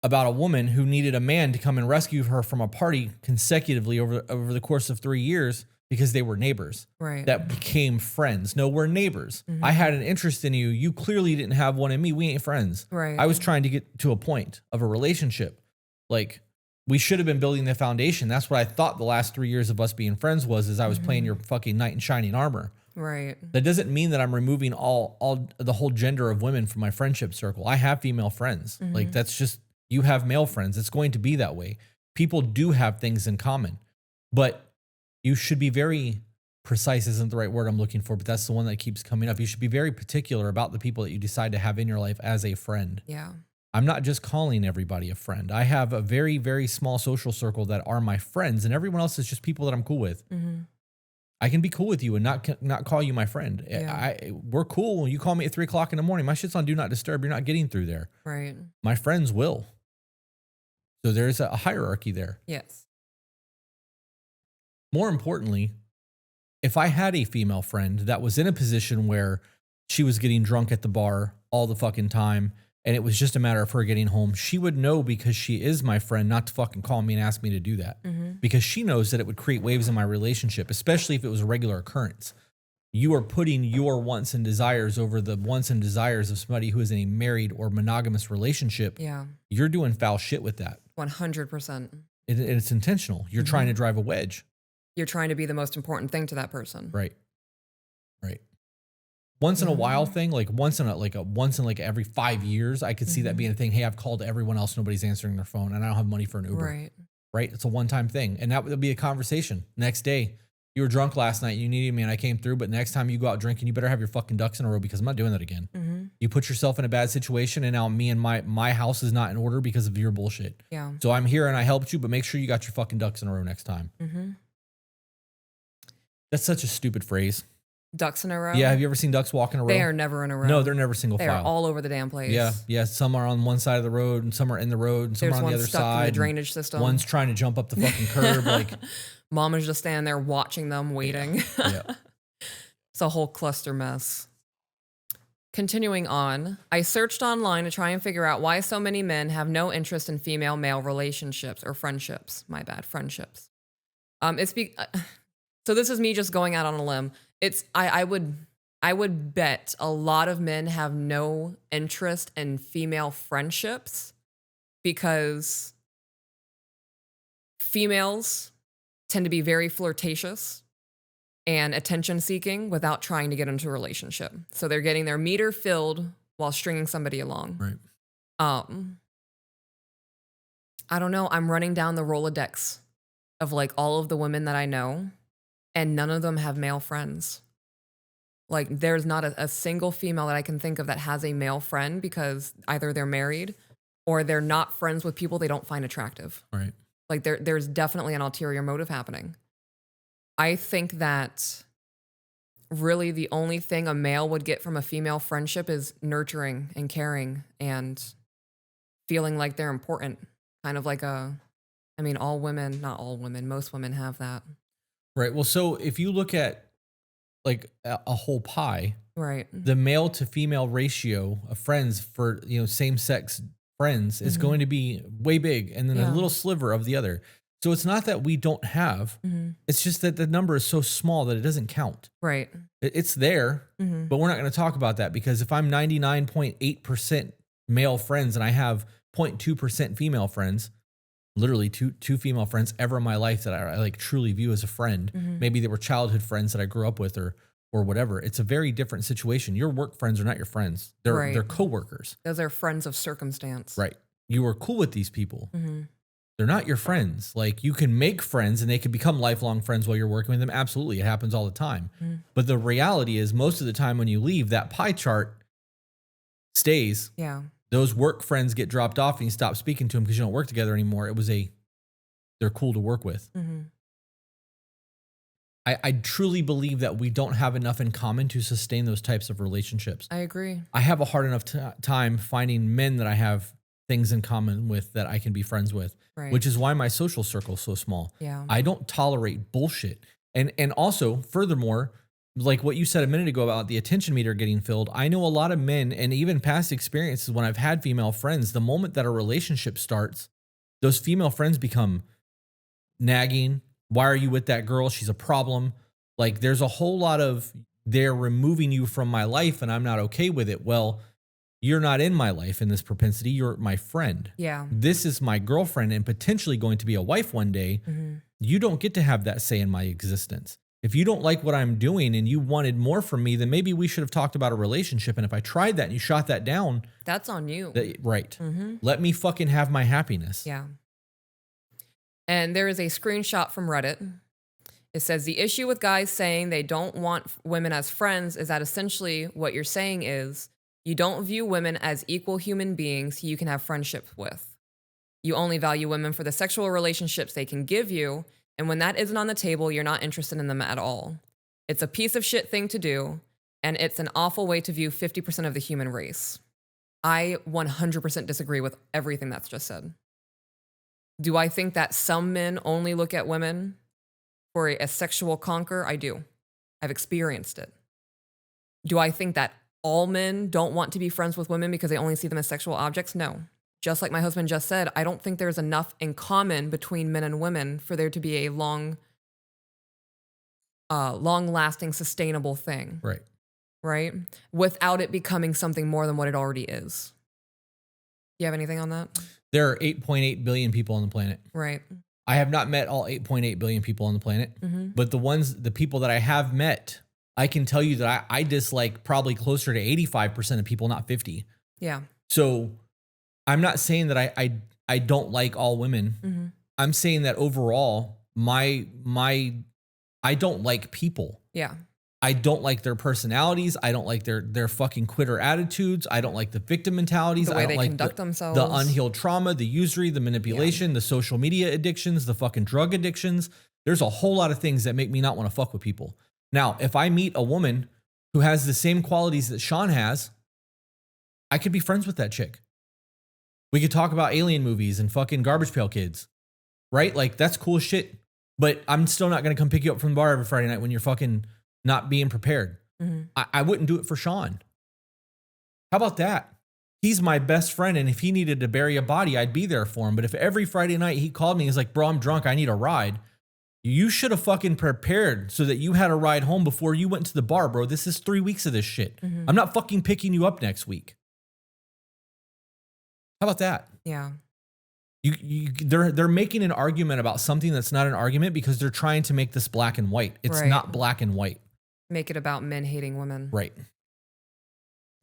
about a woman who needed a man to come and rescue her from a party consecutively over the course of 3 years because they were neighbors. Right. That became friends. No, we're neighbors. I had an interest in you. You clearly didn't have one in me. We ain't friends. Right. I was trying to get to a point of a relationship. Like, we should have been building the foundation. That's what I thought the last 3 years of us being friends was I was playing your fucking knight in shining armor. Right. That doesn't mean that I'm removing all the whole gender of women from my friendship circle. I have female friends. Like, that's just, you have male friends. It's going to be that way. People do have things in common, but you should be very precise isn't the right word I'm looking for, but that's the one that keeps coming up. You should be very particular about the people that you decide to have in your life as a friend. Yeah. I'm not just calling everybody a friend. I have a very, very small social circle that are my friends, and everyone else is just people that I'm cool with. I can be cool with you and not call you my friend. Yeah. We're cool. You call me at 3 o'clock in the morning. My shit's on do not disturb. You're not getting through there. Right. My friends will. So there's a hierarchy there. Yes. More importantly, if I had a female friend that was in a position where she was getting drunk at the bar all the fucking time, and it was just a matter of her getting home, she would know, because she is my friend, not to fucking call me and ask me to do that. Because she knows that it would create waves in my relationship, especially if it was a regular occurrence. you are putting your wants and desires over the wants and desires of somebody who is in a married or monogamous relationship, Yeah. you're doing foul shit with that. 100%. It's intentional. You're trying to drive a wedge. You're trying to be the most important thing to that person. Right. Right. Once in a while thing, like once in every 5 years, I could see that being a thing. Hey, I've called everyone else. Nobody's answering their phone and I don't have money for an Uber. Right. Right. It's a one-time thing. And that would be a conversation. Next day, you were drunk last night. You needed me and I came through. But next time you go out drinking, you better have your fucking ducks in a row because I'm not doing that again. You put yourself in a bad situation and now me and my house is not in order because of your bullshit. Yeah. So I'm here and I helped you, but make sure you got your fucking ducks in a row next time. That's such a stupid phrase. Ducks in a row? Yeah. Have you ever seen ducks walk in a row? They are never in a row. No, they're never single They file. are all over the damn place. Yeah. Yeah. Some are on one side of the road and some are in the road and some There's are on one the other stuck side. in the drainage system. One's trying to jump up the fucking curb. Like, Mama's just standing there watching them, waiting. yeah. It's a whole cluster mess. Continuing on, I searched online to try and figure out why so many men have no interest in female-male relationships or friendships. My bad, friendships. So this is me just going out on a limb. I would bet a lot of men have no interest in female friendships because females tend to be very flirtatious and attention seeking without trying to get into a relationship. So they're getting their meter filled while stringing somebody along. Right. I don't know. I'm running down the Rolodex of like all of the women that I know, and none of them have male friends. Like there's not a single female that I can think of that has a male friend because either they're married or they're not friends with people they don't find attractive. Right. Like there's definitely an ulterior motive happening. I think that really the only thing a male would get from a female friendship is nurturing and caring and feeling like they're important. Kind of like all women, not all women, most women have that. Right. Well, so if you look at like a whole pie, Right. the male to female ratio of friends for, same sex friends is going to be way big and then a little sliver of the other. So it's not that we don't have, it's just that the number is so small that it doesn't count. Right. It's there, but we're not going to talk about that because if I'm 99.8% male friends and I have 0.2% female friends, literally two female friends ever in my life that I like truly view as a friend, maybe they were childhood friends that I grew up with or whatever. It's a very different situation. Your work friends are not your friends. They're coworkers. Those are friends of circumstance. Right. You are cool with these people. They're not your friends. Like you can make friends and they can become lifelong friends while you're working with them. Absolutely. It happens all the time. But the reality is most of the time when you leave, that pie chart stays. Yeah. Those work friends get dropped off and you stop speaking to them because you don't work together anymore. They're cool to work with. I truly believe that we don't have enough in common to sustain those types of relationships. I agree. I have a hard enough time finding men that I have things in common with that I can be friends with, which is why my social circle is so small. Yeah. I don't tolerate bullshit. And also, furthermore, like what you said a minute ago about the attention meter getting filled, I know a lot of men and even past experiences when I've had female friends, the moment that a relationship starts, those female friends become nagging. Why are you with that girl? She's a problem. Like there's a whole lot of they're removing you from my life and I'm not okay with it. Well, you're not in my life in this propensity. You're my friend. Yeah. This is my girlfriend and potentially going to be a wife one day. You don't get to have that say in my existence. If you don't like what I'm doing and you wanted more from me, then maybe we should have talked about a relationship. And if I tried that and you shot that down, that's on you. Right. Let me fucking have my happiness. Yeah. And there is a screenshot from Reddit. It says the issue with guys saying they don't want women as friends is that essentially what you're saying is you don't view women as equal human beings you can have friendship with. You only value women for the sexual relationships they can give you. And when that isn't on the table, you're not interested in them at all. It's a piece of shit thing to do. And it's an awful way to view 50% of the human race. I 100% disagree with everything that's just said. Do I think that some men only look at women for a sexual conquer? I do. I've experienced it. Do I think that all men don't want to be friends with women because they only see them as sexual objects? No. Just like my husband just said, I don't think there's enough in common between men and women for there to be a long long-lasting, sustainable thing. Right. Right? Without it becoming something more than what it already is. You have anything on that? There are 8.8 billion people on the planet. Right. I have not met all 8.8 billion people on the planet, but the people that I have met, I can tell you that I dislike probably closer to 85% of people, not 50. Yeah. So I'm not saying that I don't like all women. I'm saying that overall, I don't like people. Yeah. I don't like their personalities. I don't like their fucking quitter attitudes. I don't like the victim mentalities. The way I don't they like conduct themselves. the unhealed trauma, the usury, the manipulation, the social media addictions, the fucking drug addictions. There's a whole lot of things that make me not want to fuck with people. Now, if I meet a woman who has the same qualities that Sean has, I could be friends with that chick. We could talk about alien movies and fucking Garbage Pail Kids, right? Like, that's cool shit. But I'm still not going to come pick you up from the bar every Friday night when you're fucking not being prepared. I wouldn't do it for Sean. How about that? He's my best friend, and if he needed to bury a body, I'd be there for him. But if every Friday night he called me and he's like, bro, I'm drunk, I need a ride, you should have fucking prepared so that you had a ride home before you went to the bar, bro. This is 3 weeks of this shit. I'm not fucking picking you up next week. How about that? Yeah. They're making an argument about something that's not an argument because they're trying to make this black and white. It's not black and white. Make it about men hating women. Right.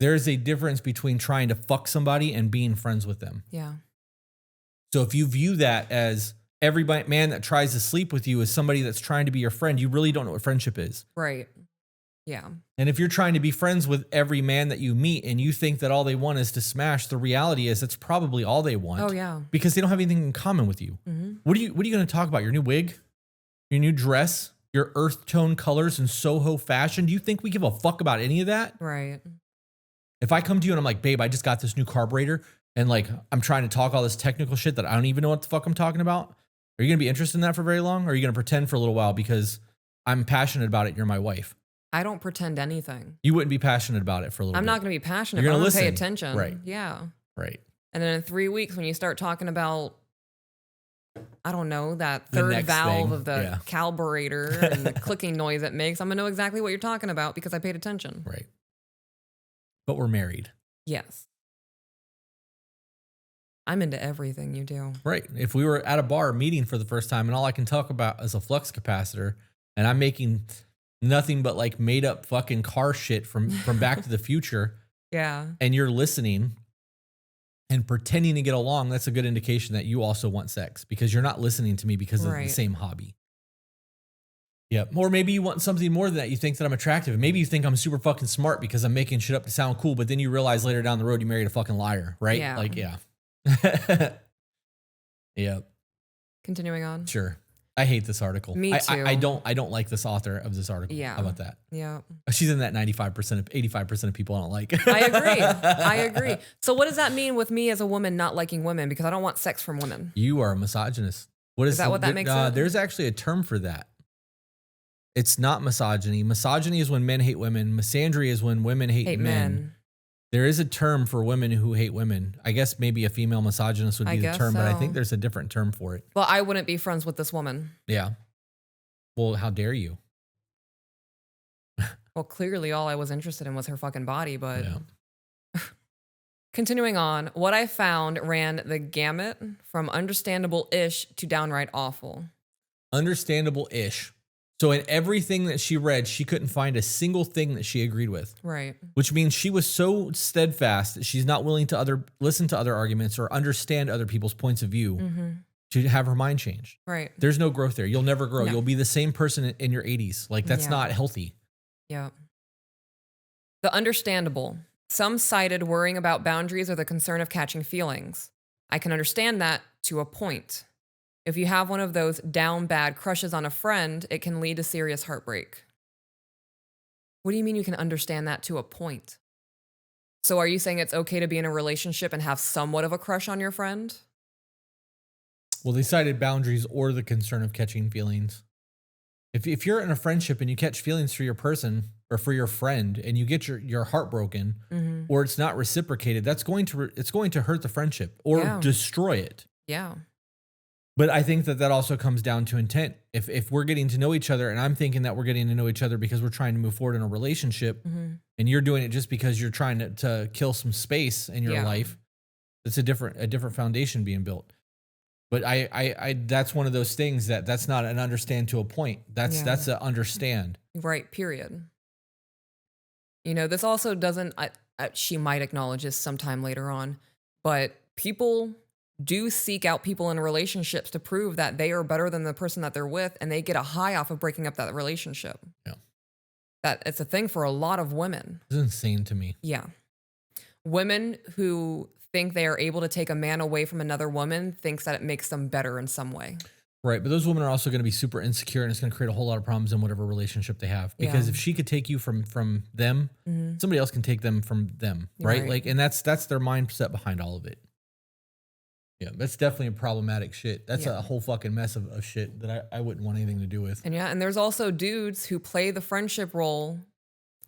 There's a difference between trying to fuck somebody and being friends with them. Yeah. So if you view that as every man that tries to sleep with you is somebody that's trying to be your friend, you really don't know what friendship is. Right. Yeah. And if you're trying to be friends with every man that you meet and you think that all they want is to smash, the reality is that's probably all they want. Oh, yeah. Because they don't have anything in common with you. What are you going to talk about? Your new wig? Your new dress? Your earth tone colors and Soho fashion? Do you think we give a fuck about any of that? Right. If I come to you and I'm like, babe, I just got this new carburetor and like I'm trying to talk all this technical shit that I don't even know what the fuck I'm talking about, are you going to be interested in that for very long? Or are you going to pretend for a little while because I'm passionate about it? You're my wife. I don't pretend anything. You wouldn't be passionate about it for a little bit. I'm not going to be passionate, You're but I'm gonna going to pay listen. attention. Right. Yeah. Right. And then in 3 weeks, when you start talking about, I don't know, that The third next valve thing. of the carburetor and the clicking noise it makes, I'm going to know exactly what you're talking about because I paid attention. Right. But we're married. Yes. I'm into everything you do. Right. If we were at a bar meeting for the first time and all I can talk about is a flux capacitor and I'm making nothing but like made up fucking car shit from Back to the Future. Yeah. And you're listening and pretending to get along, that's a good indication that you also want sex because you're not listening to me because of the same hobby. Yeah. Or maybe you want something more than that. You think that I'm attractive. And maybe you think I'm super fucking smart because I'm making shit up to sound cool. But then you realize later down the road, you married a fucking liar, right? Yeah. Like, yeah. Yeah. Continuing on. Sure. I hate this article. Me too. I don't like this author of this article. Yeah. How about that? Yeah. She's in that 85% of people I don't like. I agree. I agree. So what does that mean with me as a woman not liking women? Because I don't want sex from women. You are a misogynist. Is that what that makes it? There's actually a term for that. It's not misogyny. Misogyny is when men hate women. Misandry is when women hate men. There is a term for women who hate women. I guess maybe a female misogynist would be the term, but I think there's a different term for it. Well, I wouldn't be friends with this woman. Yeah. Well, how dare you? Well, clearly all I was interested in was her fucking body, but Yeah. continuing on, what I found ran the gamut from understandable-ish to downright awful. Understandable-ish. So in everything that she read, she couldn't find a single thing that she agreed with. Right. Which means she was so steadfast that she's not willing to listen to other arguments or understand other people's points of view to have her mind changed. Right. There's no growth there. You'll never grow. No. You'll be the same person in your 80s. Like, that's not healthy. Yeah. The understandable. Some cited worrying about boundaries or the concern of catching feelings. I can understand that to a point. If you have one of those down bad crushes on a friend, it can lead to serious heartbreak. What do you mean you can understand that to a point? So are you saying it's okay to be in a relationship and have somewhat of a crush on your friend? Well, they cited boundaries or the concern of catching feelings. If you're in a friendship and you catch feelings for your person or for your friend and you get your heart broken or it's not reciprocated, it's going to hurt the friendship or destroy it. Yeah. But I think that also comes down to intent. If we're getting to know each other and I'm thinking that we're getting to know each other because we're trying to move forward in a relationship and you're doing it just because you're trying to kill some space in your life, it's a different foundation being built. But I that's one of those things that's not an understand to a point. That's a understand. Right. Period. You know, this also doesn't, she might acknowledge this sometime later on, but people do seek out people in relationships to prove that they are better than the person that they're with, and they get a high off of breaking up that relationship. Yeah. That it's a thing for a lot of women. It's insane to me. Yeah. Women who think they are able to take a man away from another woman thinks that it makes them better in some way. Right. But those women are also going to be super insecure, and it's going to create a whole lot of problems in whatever relationship they have. Because if she could take you from them, somebody else can take them from them. Right. Like, and that's their mindset behind all of it. Yeah, that's definitely a problematic shit. That's a whole fucking mess of shit that I wouldn't want anything to do with. And there's also dudes who play the friendship role,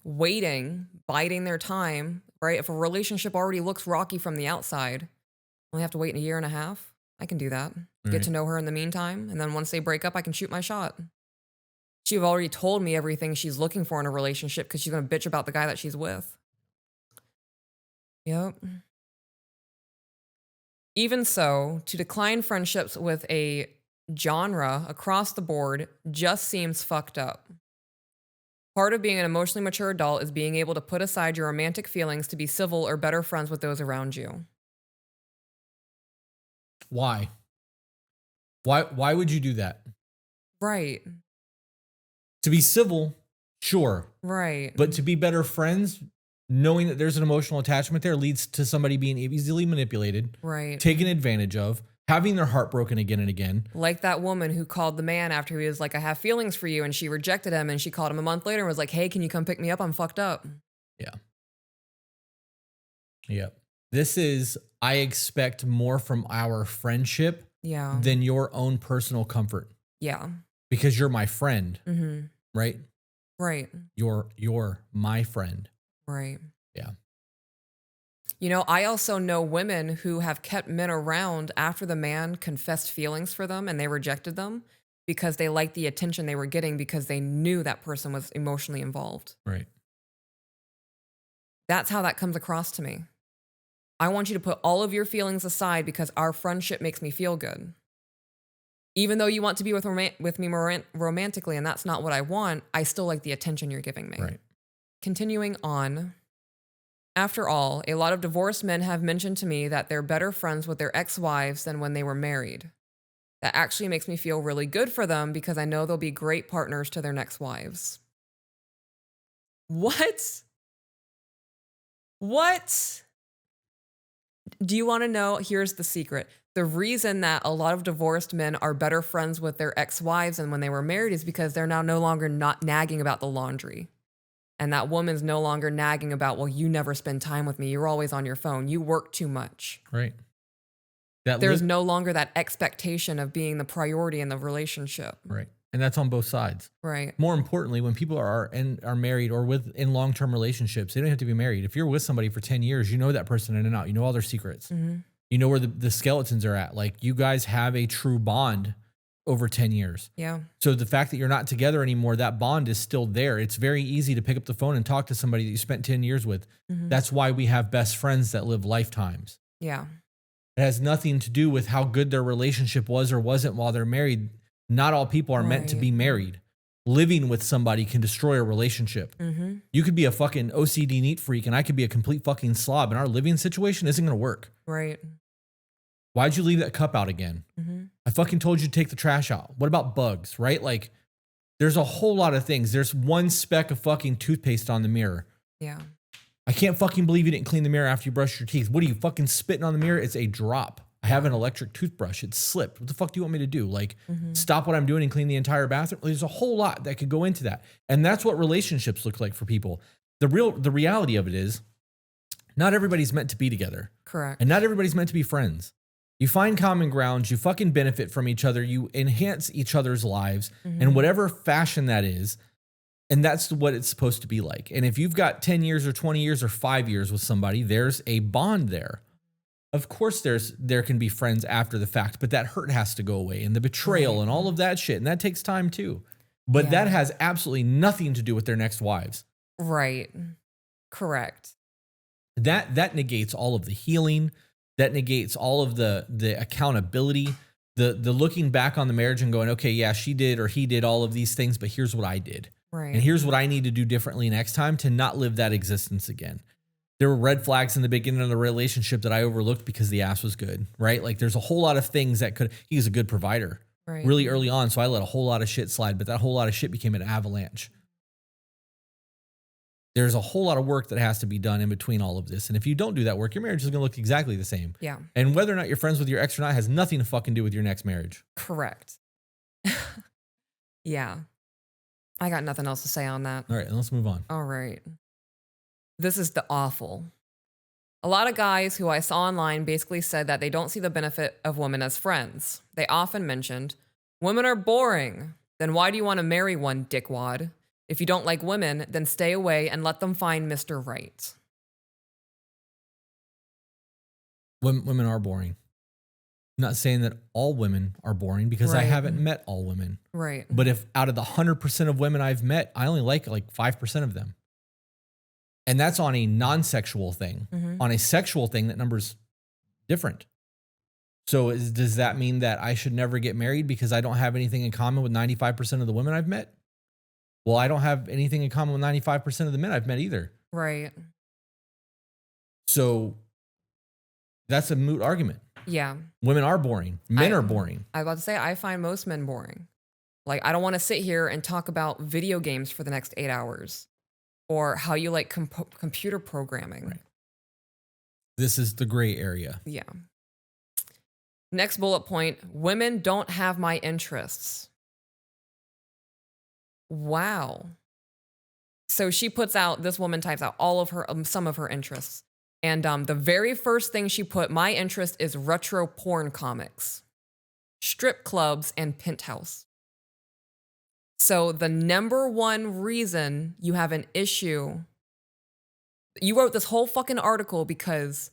waiting, biding their time, right? If a relationship already looks rocky from the outside, only have to wait a year and a half. I can do that. Get to know her in the meantime. And then once they break up, I can shoot my shot. She've already told me everything she's looking for in a relationship because she's going to bitch about the guy that she's with. Yep. Even so, to decline friendships with a genre across the board just seems fucked up. Part of being an emotionally mature adult is being able to put aside your romantic feelings to be civil or better friends with those around you. Why? Why would you do that? Right. To be civil, sure. Right. But to be better friends, knowing that there's an emotional attachment there leads to somebody being easily manipulated, right, taken advantage of, having their heart broken again and again. Like that woman who called the man after he was like, I have feelings for you, and she rejected him, and she called him a month later and was like, hey, can you come pick me up? I'm fucked up. Yeah. Yeah. This is, I expect more from our friendship than your own personal comfort. Yeah. Because you're my friend. Right? Right. You're my friend. Right. Yeah. You know, I also know women who have kept men around after the man confessed feelings for them and they rejected them because they liked the attention they were getting because they knew that person was emotionally involved. Right. That's how that comes across to me. I want you to put all of your feelings aside because our friendship makes me feel good. Even though you want to be with me romantically and that's not what I want, I still like the attention you're giving me. Right. Continuing on. After all, a lot of divorced men have mentioned to me that they're better friends with their ex-wives than when they were married. That actually makes me feel really good for them because I know they'll be great partners to their next wives. What? What? Do you want to know? Here's the secret. The reason that a lot of divorced men are better friends with their ex-wives than when they were married is because they're now no longer not nagging about the laundry. And that woman's no longer nagging about, well, you never spend time with me. You're always on your phone. You work too much. Right. There's no longer that expectation of being the priority in the relationship. Right. And that's on both sides. Right. More importantly, when people are married or in long-term relationships, they don't have to be married. If you're with somebody for 10 years, you know that person in and out. You know all their secrets. You know where the skeletons are at. Like, you guys have a true bond over 10 years. Yeah. So the fact that you're not together anymore, that bond is still there. It's very easy to pick up the phone and talk to somebody that you spent 10 years with. That's why we have best friends that live lifetimes. Yeah. It has nothing to do with how good their relationship was or wasn't while they're married. Not all people are meant to be married. Living with somebody can destroy a relationship. You could be a fucking OCD neat freak and I could be a complete fucking slob, and our living situation isn't going to work. Right. Why'd you leave that cup out again? I fucking told you to take the trash out. What about bugs, right? Like, there's a whole lot of things. There's one speck of fucking toothpaste on the mirror. Yeah. I can't fucking believe you didn't clean the mirror after you brushed your teeth. What are you, fucking spitting on the mirror? It's a drop. I have an electric toothbrush. It slipped. What the fuck do you want me to do? Like, stop what I'm doing and clean the entire bathroom? There's a whole lot that could go into that. And that's what relationships look like for people. The reality of it is, not everybody's meant to be together. Correct. And not everybody's meant to be friends. You find common grounds, you fucking benefit from each other, you enhance each other's lives in whatever fashion that is. And that's what it's supposed to be like. And if you've got 10 years or 20 years or 5 years with somebody, there's a bond there Of course there can be friends after the fact, but that hurt has to go away and the betrayal and all of that shit. And that takes time too. But that has absolutely nothing to do with their next wives. Right. Correct. That negates all of the healing. That negates all of the accountability, the looking back on the marriage and going, okay, yeah, she did or he did all of these things, but here's what I did. Right. And here's what I need to do differently next time to not live that existence again. There were red flags in the beginning of the relationship that I overlooked because the ass was good, right? Like there's a whole lot of things that he was a good provider really early on. So I let a whole lot of shit slide, but that whole lot of shit became an avalanche. There's a whole lot of work that has to be done in between all of this. And if you don't do that work, your marriage is going to look exactly the same. Yeah. And whether or not you're friends with your ex or not has nothing to fucking do with your next marriage. Correct. Yeah. I got nothing else to say on that. All right, let's move on. All right. This is the awful. A lot of guys who I saw online basically said that they don't see the benefit of women as friends. They often mentioned, women are boring. Then why do you want to marry one, dickwad? If you don't like women, then stay away and let them find Mr. Right. Women are boring. I'm not saying that all women are boring because I haven't met all women. Right. But if out of the 100% of women I've met, I only like 5% of them. And that's on a non-sexual thing. Mm-hmm. On a sexual thing, that number's different. So does that mean that I should never get married because I don't have anything in common with 95% of the women I've met? Well, I don't have anything in common with 95% of the men I've met either. Right. So that's a moot argument. Yeah. Women are boring. Men are boring. I was about to say, I find most men boring. Like, I don't want to sit here and talk about video games for the next 8 hours or how you like computer programming. Right. This is the gray area. Yeah. Next bullet point, women don't have my interests. Wow. So this woman types out all of her, some of her interests. And the very first thing she put, my interest is retro porn comics, strip clubs, and Penthouse. So the number one reason you have an issue, you wrote this whole fucking article because,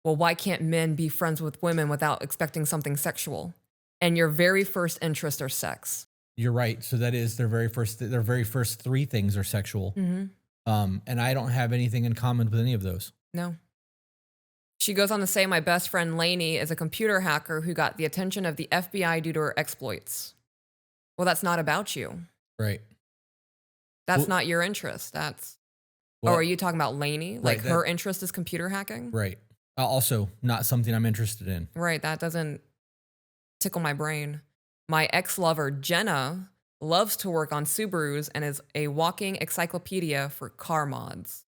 well, why can't men be friends with women without expecting something sexual? And your very first interests are sex. You're right. So that is their very first three things are sexual. Mm-hmm. And I don't have anything in common with any of those. No. She goes on to say, my best friend Lainey is a computer hacker who got the attention of the FBI due to her exploits. Well, that's not about you. Right. That's not your interest. Are you talking about Lainey? Like her interest is computer hacking? Right. Also not something I'm interested in. Right. That doesn't tickle my brain. My ex-lover, Jenna, loves to work on Subarus and is a walking encyclopedia for car mods.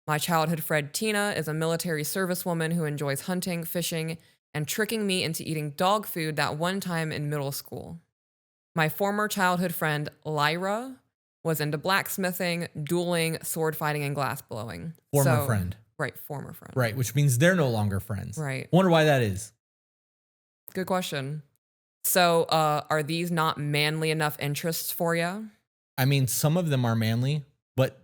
My childhood friend, Tina, is a military servicewoman who enjoys hunting, fishing, and tricking me into eating dog food that one time in middle school. My former childhood friend, Lyra, was into blacksmithing, dueling, sword fighting, and glass blowing. Former friend. Right, former friend. Right, which means they're no longer friends. Right. Wonder why that is. Good question. So are these not manly enough interests for you? I mean, some of them are manly, but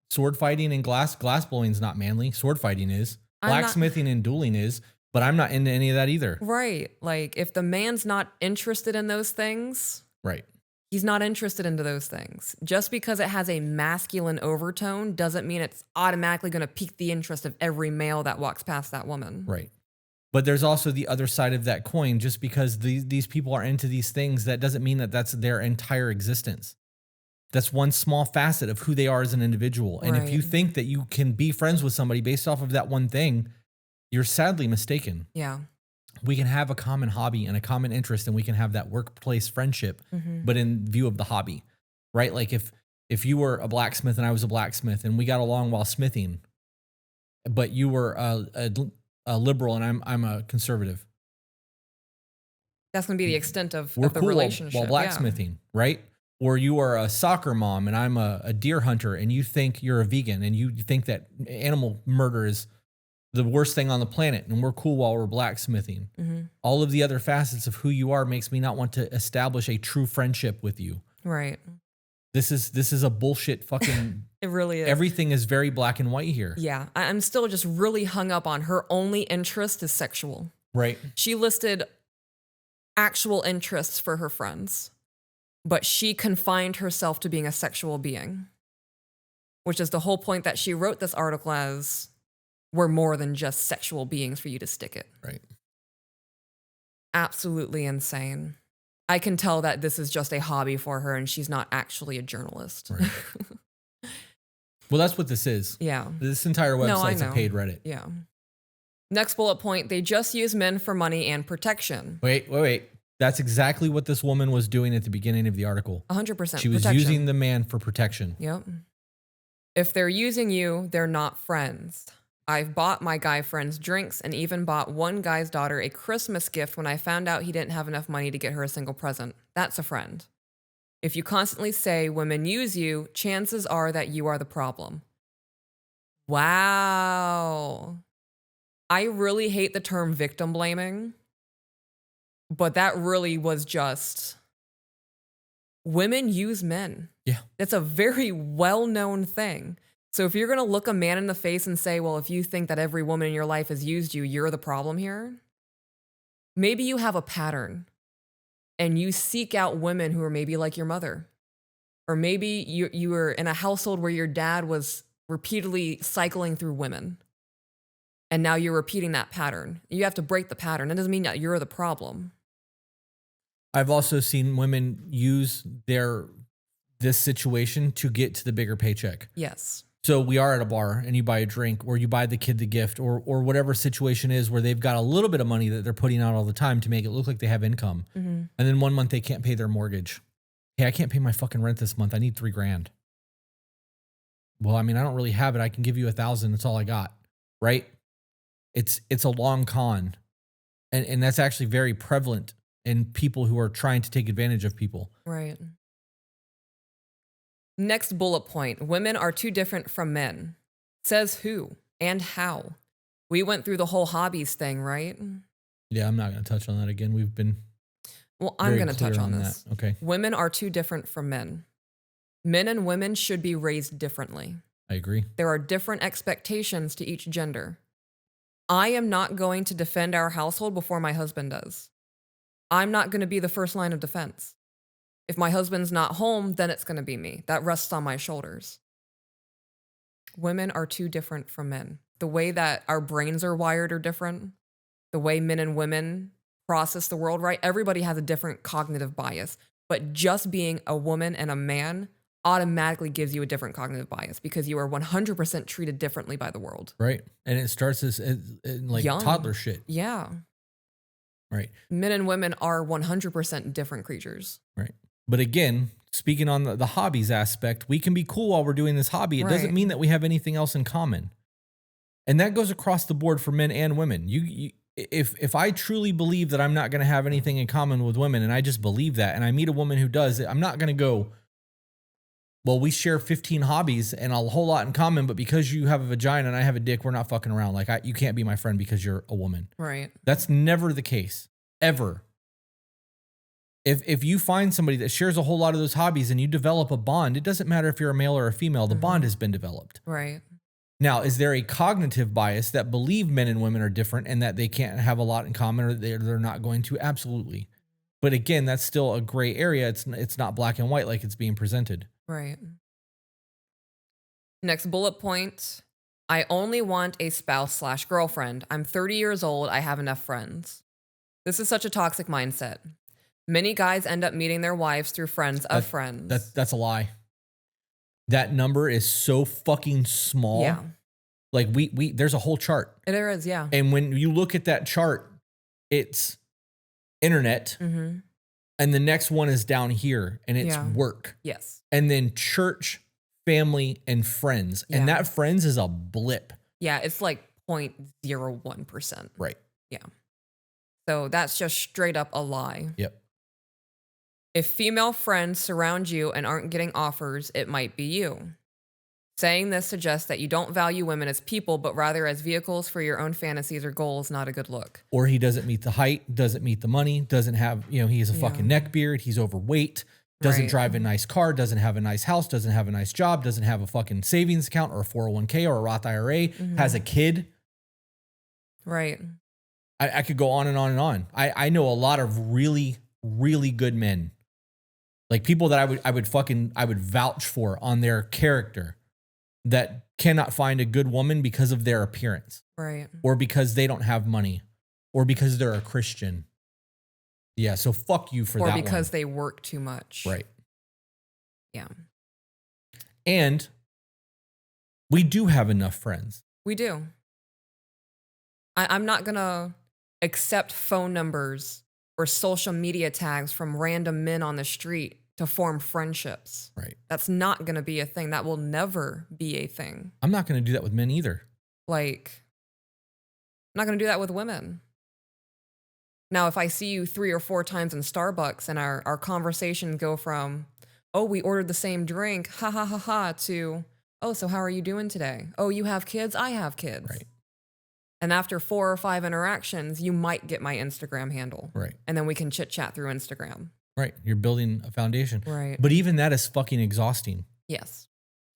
sword fighting and glass blowing is not manly. Sword fighting is. Blacksmithing and dueling is, but I'm not into any of that either. Right. Like if the man's not interested in those things, right. He's not interested into those things. Just because it has a masculine overtone doesn't mean it's automatically going to pique the interest of every male that walks past that woman. Right. But there's also the other side of that coin. Just because these people are into these things, that doesn't mean that that's their entire existence. That's one small facet of who they are as an individual. And if you think that you can be friends with somebody based off of that one thing, you're sadly mistaken. Yeah. We can have a common hobby and a common interest, and we can have that workplace friendship, but in view of the hobby, right? Like if you were a blacksmith and I was a blacksmith and we got along while smithing, but you were a liberal and I'm a conservative. That's going to be the extent of the cool relationship. While blacksmithing, right? Or you are a soccer mom and I'm a deer hunter and you think you're a vegan and you think that animal murder is the worst thing on the planet and we're cool while we're blacksmithing. All of the other facets of who you are makes me not want to establish a true friendship with you. Right. This is a bullshit fucking. It really is. Everything is very black and white here. Yeah, I'm still just really hung up on her only interest is sexual. Right. She listed actual interests for her friends, but she confined herself to being a sexual being, which is the whole point that she wrote this article as we're more than just sexual beings for you to stick it. Right. Absolutely insane. I can tell that this is just a hobby for her and she's not actually a journalist. Right. Well, that's what this is. Yeah. This entire website's a paid Reddit. Yeah. Next bullet point, they just use men for money and protection. Wait. That's exactly what this woman was doing at the beginning of the article. 100%. She was using the man for protection. Yep. If they're using you, they're not friends. I've bought my guy friends drinks and even bought one guy's daughter a Christmas gift when I found out he didn't have enough money to get her a single present. That's a friend. If you constantly say women use you, chances are that you are the problem. Wow. I really hate the term victim blaming, but that really was just women use men. Yeah. It's a very well-known thing. So if you're going to look a man in the face and say, well, if you think that every woman in your life has used you, you're the problem here. Maybe you have a pattern and you seek out women who are maybe like your mother. Or maybe you were in a household where your dad was repeatedly cycling through women. And now you're repeating that pattern. You have to break the pattern. It doesn't mean that you're the problem. I've also seen women use this situation to get to the bigger paycheck. Yes. So we are at a bar and you buy a drink or you buy the kid the gift or whatever situation is where they've got a little bit of money that they're putting out all the time to make it look like they have income. Mm-hmm. And then one month they can't pay their mortgage. Hey, I can't pay my fucking rent this month. I need $3,000. Well, I mean, I don't really have it. I can give you $1,000. That's all I got. Right? It's a long con. And that's actually very prevalent in people who are trying to take advantage of people. Right. Next bullet point, women are too different from men. Says who and how? We went through the whole hobbies thing, right? Yeah, I'm not going to touch on that again. We've been Well, I'm going to touch on this. That. Okay. Women are too different from men. Men and women should be raised differently. I agree. There are different expectations to each gender. I am not going to defend our household before my husband does. I'm not going to be the first line of defense. If my husband's not home, then it's going to be me. That rests on my shoulders. Women are too different from men. The way that our brains are wired are different. The way men and women process the world, right? Everybody has a different cognitive bias. But just being a woman and a man automatically gives you a different cognitive bias because you are 100% treated differently by the world. Right. And it starts as like Young. toddler shit. Yeah. Right. Men and women are 100% different creatures. Right. But again, speaking on the hobbies aspect, we can be cool while we're doing this hobby. It doesn't mean that we have anything else in common. And that goes across the board for men and women. If I truly believe that I'm not going to have anything in common with women, and I just believe that, and I meet a woman who does, I'm not going to go, well, we share 15 hobbies and a whole lot in common, but because you have a vagina and I have a dick, we're not fucking around. Like, you can't be my friend because you're a woman. Right. That's never the case, ever. If you find somebody that shares a whole lot of those hobbies and you develop a bond, it doesn't matter if you're a male or a female, the bond has been developed. Right. Now, is there a cognitive bias that believe men and women are different and that they can't have a lot in common or they're not going to? Absolutely. But again, that's still a gray area. It's not black and white like it's being presented. Right. Next bullet point. I only want a spouse/girlfriend. I'm 30 years old. I have enough friends. This is such a toxic mindset. Many guys end up meeting their wives through friends of friends. That's a lie. That number is so fucking small. Yeah. Like there's a whole chart. There is, yeah. And when you look at that chart, it's internet. Mm-hmm. And the next one is down here and it's work. Yes. And then church, family, and friends. Yeah. And that friends is a blip. Yeah, it's like 0.01%. Right. Yeah. So that's just straight up a lie. Yep. If female friends surround you and aren't getting offers, it might be you. Saying this suggests that you don't value women as people, but rather as vehicles for your own fantasies or goals. Not a good look. Or he doesn't meet the height, doesn't meet the money, doesn't have, he has a fucking neck beard, he's overweight, doesn't Right. drive a nice car, doesn't have a nice house, doesn't have a nice job, doesn't have a fucking savings account or a 401k or a Roth IRA, has a kid. Right. I could go on and on and on. I know a lot of really, really good men. Like people that I would vouch for on their character that cannot find a good woman because of their appearance. Right. Or because they don't have money. Or because they're a Christian. Yeah, so fuck you for that one. Or because they work too much. Right. Yeah. And we do have enough friends. We do. I'm not going to accept phone numbers or social media tags from random men on the street to form friendships. Right. That's not going to be a thing. That will never be a thing. I'm not going to do that with men either. Like, I'm not going to do that with women. Now, if I see you 3 or 4 times in Starbucks and our conversations go from, oh, we ordered the same drink, ha ha ha ha, to, oh, so how are you doing today? Oh, you have kids? I have kids. Right. And after 4 or 5 interactions, you might get my Instagram handle. Right. And then we can chit chat through Instagram. Right. You're building a foundation. Right. But even that is fucking exhausting. Yes.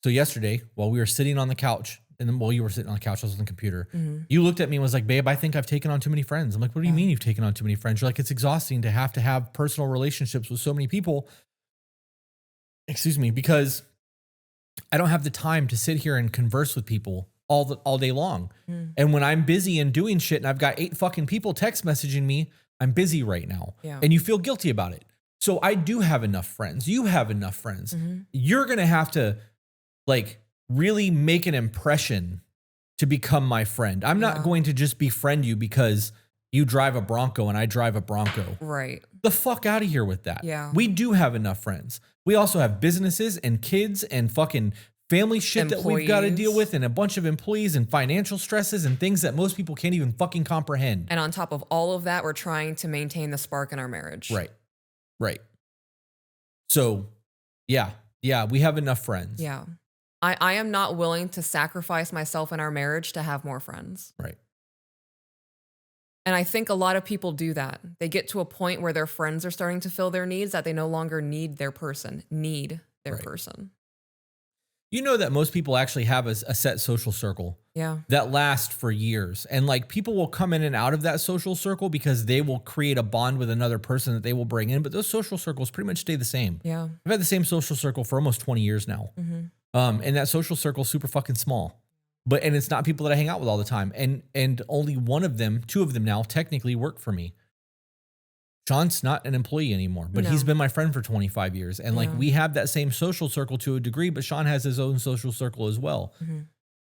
So yesterday, while we were sitting on the couch, and then while you were sitting on the couch, I was on the computer, Mm-hmm. you looked at me and was like, babe, I think I've taken on too many friends. I'm like, what do you mean you've taken on too many friends? You're like, it's exhausting to have personal relationships with so many people. Excuse me, because I don't have the time to sit here and converse with people all day long. Mm. And when I'm busy and doing shit and I've got 8 fucking people text messaging me, I'm busy right now. Yeah. And you feel guilty about it. So I do have enough friends. You have enough friends. Mm-hmm. You're going to have to like really make an impression to become my friend. I'm not going to just befriend you because you drive a Bronco and I drive a Bronco. Right. The fuck out of here with that. Yeah. We do have enough friends. We also have businesses and kids and fucking family shit that we've got to deal with and a bunch of employees and financial stresses and things that most people can't even fucking comprehend. And on top of all of that, we're trying to maintain the spark in our marriage. Right. Right. So, yeah, we have enough friends. Yeah. I am not willing to sacrifice myself in our marriage to have more friends. Right. And I think a lot of people do that. They get to a point where their friends are starting to fill their needs that they no longer need their person. You know that most people actually have a set social circle. Yeah. That lasts for years. And like people will come in and out of that social circle because they will create a bond with another person that they will bring in. But those social circles pretty much stay the same. Yeah. I've had the same social circle for almost 20 years now. Mm-hmm. And that social circle is super fucking small. And it's not people that I hang out with all the time. And only 2 of them now technically work for me. Sean's not an employee anymore, but he's been my friend for 25 years. And like we have that same social circle to a degree, but Sean has his own social circle as well. Mm-hmm.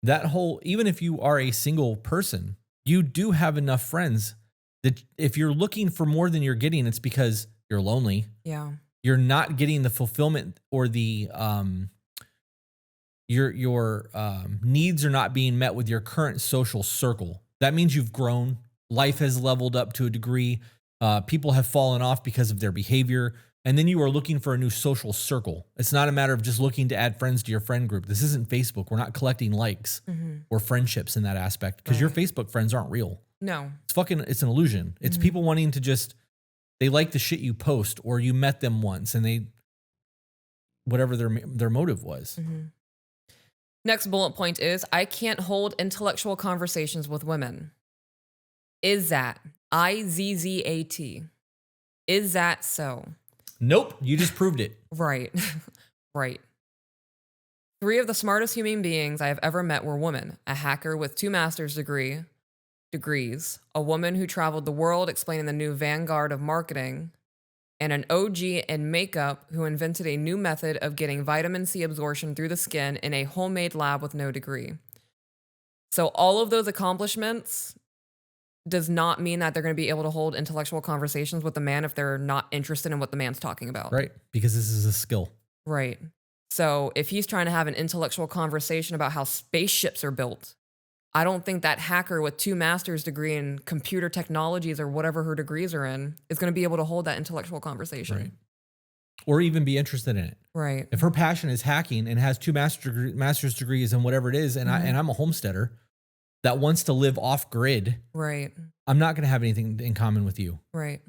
That whole, even if you are a single person, you do have enough friends that if you're looking for more than you're getting, it's because you're lonely. Yeah. You're not getting the fulfillment or the, your needs are not being met with your current social circle. That means you've grown. Life has leveled up to a degree. People have fallen off because of their behavior. And then you are looking for a new social circle. It's not a matter of just looking to add friends to your friend group. This isn't Facebook. We're not collecting likes or friendships in that aspect because your Facebook friends aren't real. No. It's an illusion. It's people wanting to they like the shit you post or you met them once and whatever their motive was. Mm-hmm. Next bullet point is, I can't hold intellectual conversations with women. Is that IZZAT? Is that so? Nope. You just proved it. Right. Right. 3 of the smartest human beings I have ever met were women. A hacker with 2 master's degrees, a woman who traveled the world explaining the new vanguard of marketing, and an OG in makeup who invented a new method of getting vitamin C absorption through the skin in a homemade lab with no degree. So all of those accomplishments does not mean that they're going to be able to hold intellectual conversations with the man if they're not interested in what the man's talking about. Right. Because this is a skill. Right. So if he's trying to have an intellectual conversation about how spaceships are built, I don't think that hacker with 2 master's degree in computer technologies or whatever her degrees are in is going to be able to hold that intellectual conversation. Right. Or even be interested in it. Right. If her passion is hacking and has 2 master's degrees in whatever it is, and I'm a homesteader that wants to live off grid, Right. I'm not going to have anything in common with you. Right.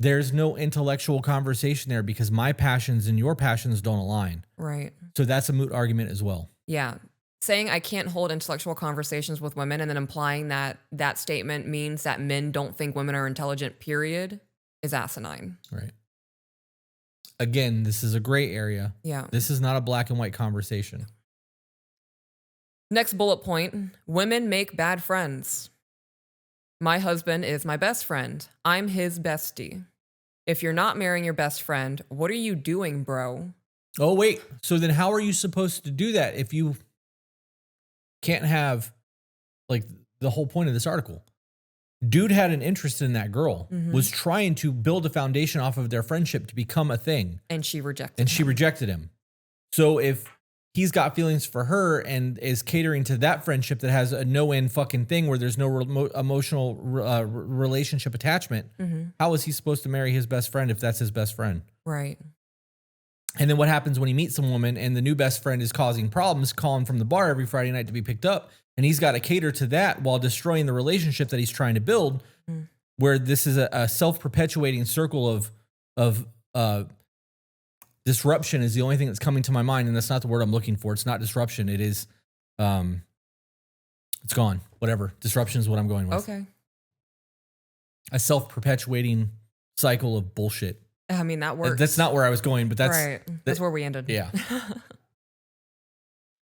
there's no intellectual conversation there because my passions and your passions don't align. Right. So that's a moot argument as well. Yeah. Saying I can't hold intellectual conversations with women and then implying that that statement means that men don't think women are intelligent, period, is asinine. Right. Again, this is a gray area. Yeah. This is not a black and white conversation. Next bullet point, women make bad friends. My husband is my best friend. I'm his bestie. If you're not marrying your best friend, what are you doing, bro? Oh, wait. So then how are you supposed to do that if you can't have, like, the whole point of this article? Dude had an interest in that girl, was trying to build a foundation off of their friendship to become a thing. And she rejected And him. she rejected him. So if he's got feelings for her and is catering to that friendship that has a no-end fucking thing where there's no emotional relationship attachment, how is he supposed to marry his best friend if that's his best friend? Right. And then what happens when he meets some woman and the new best friend is causing problems, calling from the bar every Friday night to be picked up, and he's got to cater to that while destroying the relationship that he's trying to build, where this is a self-perpetuating circle of disruption is the only thing that's coming to my mind, and that's not the word I'm looking for. It's not disruption. It is, it's gone. Whatever. Disruption is what I'm going with. Okay. A self-perpetuating cycle of bullshit. I mean, that works. That's not where I was going, but that's right. That's where we ended. Yeah.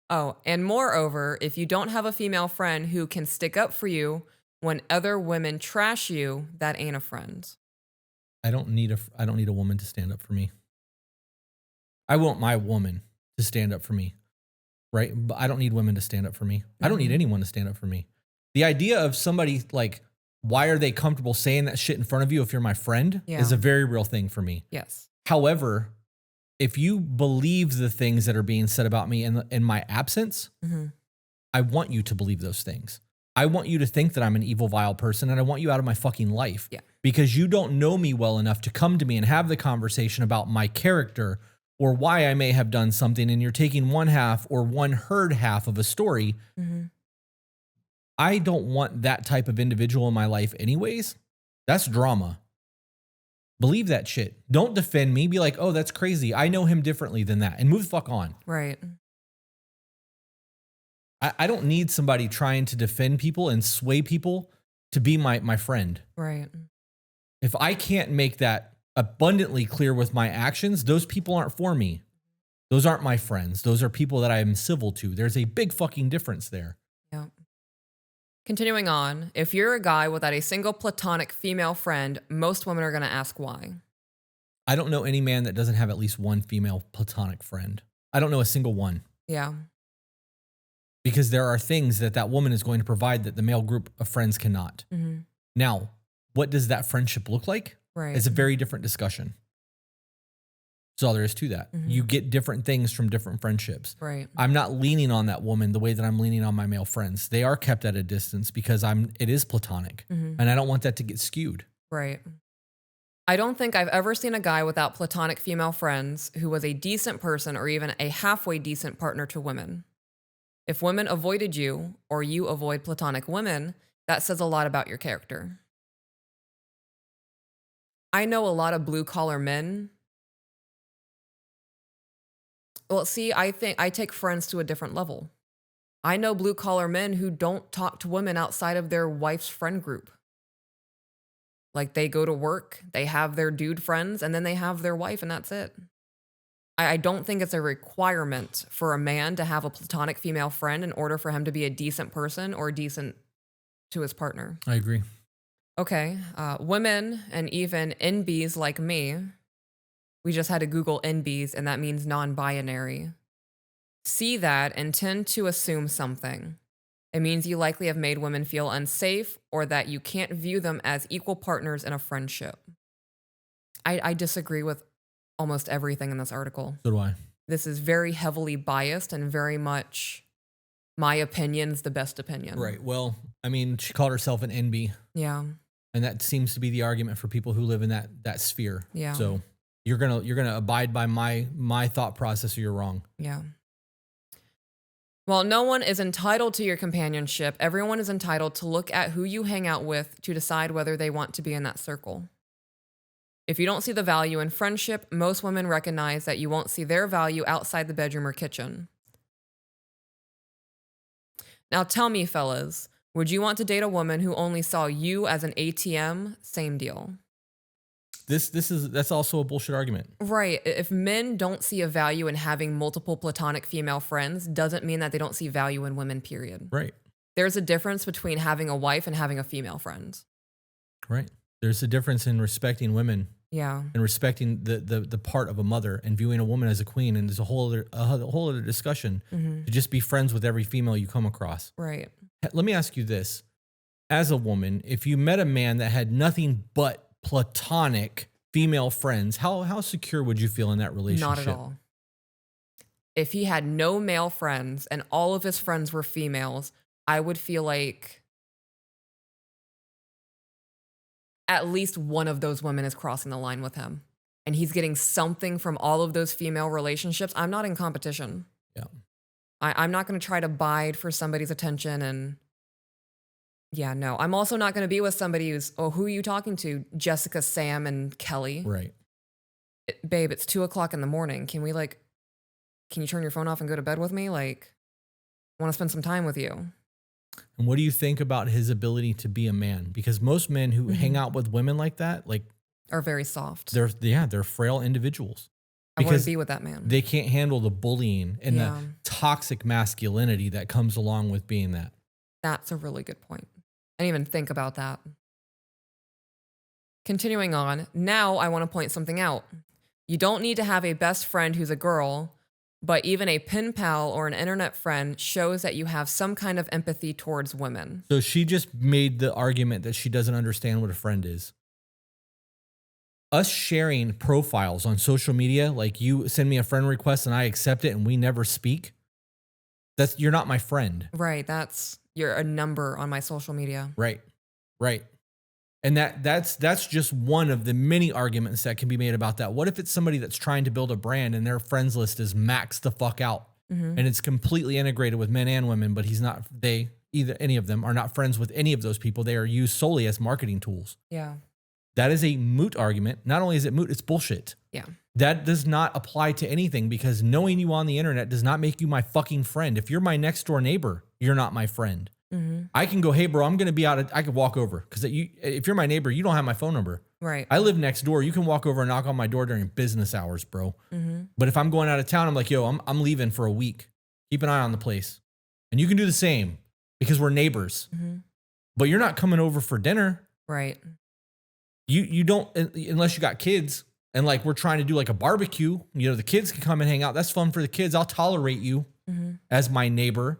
Oh, and moreover, if you don't have a female friend who can stick up for you when other women trash you, that ain't a friend. I don't need a woman to stand up for me. I want my woman to stand up for me, right? But I don't need women to stand up for me. I don't need anyone to stand up for me. The idea of somebody like, why are they comfortable saying that shit in front of you if you're my friend is a very real thing for me. Yes. However, if you believe the things that are being said about me in my absence, I want you to believe those things. I want you to think that I'm an evil, vile person, and I want you out of my fucking life. Yeah. Because you don't know me well enough to come to me and have the conversation about my character or why I may have done something, and you're taking one half or one heard half of a story. I don't want that type of individual in my life anyways. That's drama. Believe that shit. Don't defend me. Be like, oh, that's crazy. I know him differently than that. And move the fuck on. Right. I don't need somebody trying to defend people and sway people to be my friend. Right. If I can't make that abundantly clear with my actions, those people aren't for me. Those aren't my friends. Those are people that I am civil to. There's a big fucking difference there. Yeah. Continuing on, if you're a guy without a single platonic female friend, most women are going to ask why. I don't know any man that doesn't have at least one female platonic friend. I don't know a single one. Yeah. Because there are things that woman is going to provide that the male group of friends cannot. Now, what does that friendship look like? Right. It's a very different discussion. That's all there is to that. You get different things from different friendships. Right. I'm not leaning on that woman the way that I'm leaning on my male friends. They are kept at a distance because it is platonic, and I don't want that to get skewed. Right. I don't think I've ever seen a guy without platonic female friends who was a decent person or even a halfway decent partner to women. If women avoided you or you avoid platonic women, that says a lot about your character. I know a lot of blue collar men. Well, see, I think I take friends to a different level. I know blue collar men who don't talk to women outside of their wife's friend group. Like they go to work, they have their dude friends, and then they have their wife, and that's it. I don't think it's a requirement for a man to have a platonic female friend in order for him to be a decent person or decent to his partner. I agree. Okay, women and even NBs like me, we just had to Google NBs, and that means non-binary, see that and tend to assume something. It means you likely have made women feel unsafe or that you can't view them as equal partners in a friendship. I disagree with almost everything in this article. So do I. This is very heavily biased and very much my opinion's the best opinion. Right. Well, I mean, she called herself an NB. Yeah. And that seems to be the argument for people who live in that sphere. Yeah. So you're gonna abide by my thought process or you're wrong. Yeah. While no one is entitled to your companionship, everyone is entitled to look at who you hang out with to decide whether they want to be in that circle. If you don't see the value in friendship, most women recognize that you won't see their value outside the bedroom or kitchen. Now tell me, fellas, would you want to date a woman who only saw you as an ATM? Same deal. That's also a bullshit argument. Right. If men don't see a value in having multiple platonic female friends, doesn't mean that they don't see value in women, period. Right. There's a difference between having a wife and having a female friend. Right. There's a difference in respecting women. Yeah. And respecting the part of a mother and viewing a woman as a queen. And there's a whole other discussion to just be friends with every female you come across. Right. Let me ask you this. As a woman, if you met a man that had nothing but platonic female friends, how secure would you feel in that relationship? Not at all. If he had no male friends and all of his friends were females, I would feel like at least one of those women is crossing the line with him. And he's getting something from all of those female relationships. I'm not in competition. Yeah. I'm not going to try to bide for somebody's attention. And yeah, no. I'm also not going to be with somebody who's, oh, who are you talking to? Jessica, Sam, and Kelly. Right. Babe, it's 2:00 in the morning. Can you turn your phone off and go to bed with me? Like, I want to spend some time with you. And what do you think about his ability to be a man? Because most men who hang out with women like that, like, are very soft. They're frail individuals. I want to be with that man. They can't handle the bullying and the toxic masculinity that comes along with being that. That's a really good point. I didn't even think about that. Continuing on, now I want to point something out. You don't need to have a best friend who's a girl, but even a pen pal or an internet friend shows that you have some kind of empathy towards women. So she just made the argument that she doesn't understand what a friend is. Us sharing profiles on social media, like you send me a friend request and I accept it and we never speak, you're not my friend. Right, you're a number on my social media. Right. And that's just one of the many arguments that can be made about that. What if it's somebody that's trying to build a brand and their friends list is maxed the fuck out and it's completely integrated with men and women, but any of them are not friends with any of those people. They are used solely as marketing tools. Yeah. That is a moot argument. Not only is it moot, it's bullshit. Yeah. That does not apply to anything because knowing you on the internet does not make you my fucking friend. If you're my next door neighbor, you're not my friend. I can go, hey, bro, I'm going to be out. I could walk over because if you're my neighbor, you don't have my phone number. Right. I live next door. You can walk over and knock on my door during business hours, bro. But if I'm going out of town, I'm like, yo, I'm leaving for a week. Keep an eye on the place. And you can do the same because we're neighbors. But you're not coming over for dinner. Right. You don't, unless you got kids and like we're trying to do like a barbecue, the kids can come and hang out. That's fun for the kids. I'll tolerate you as my neighbor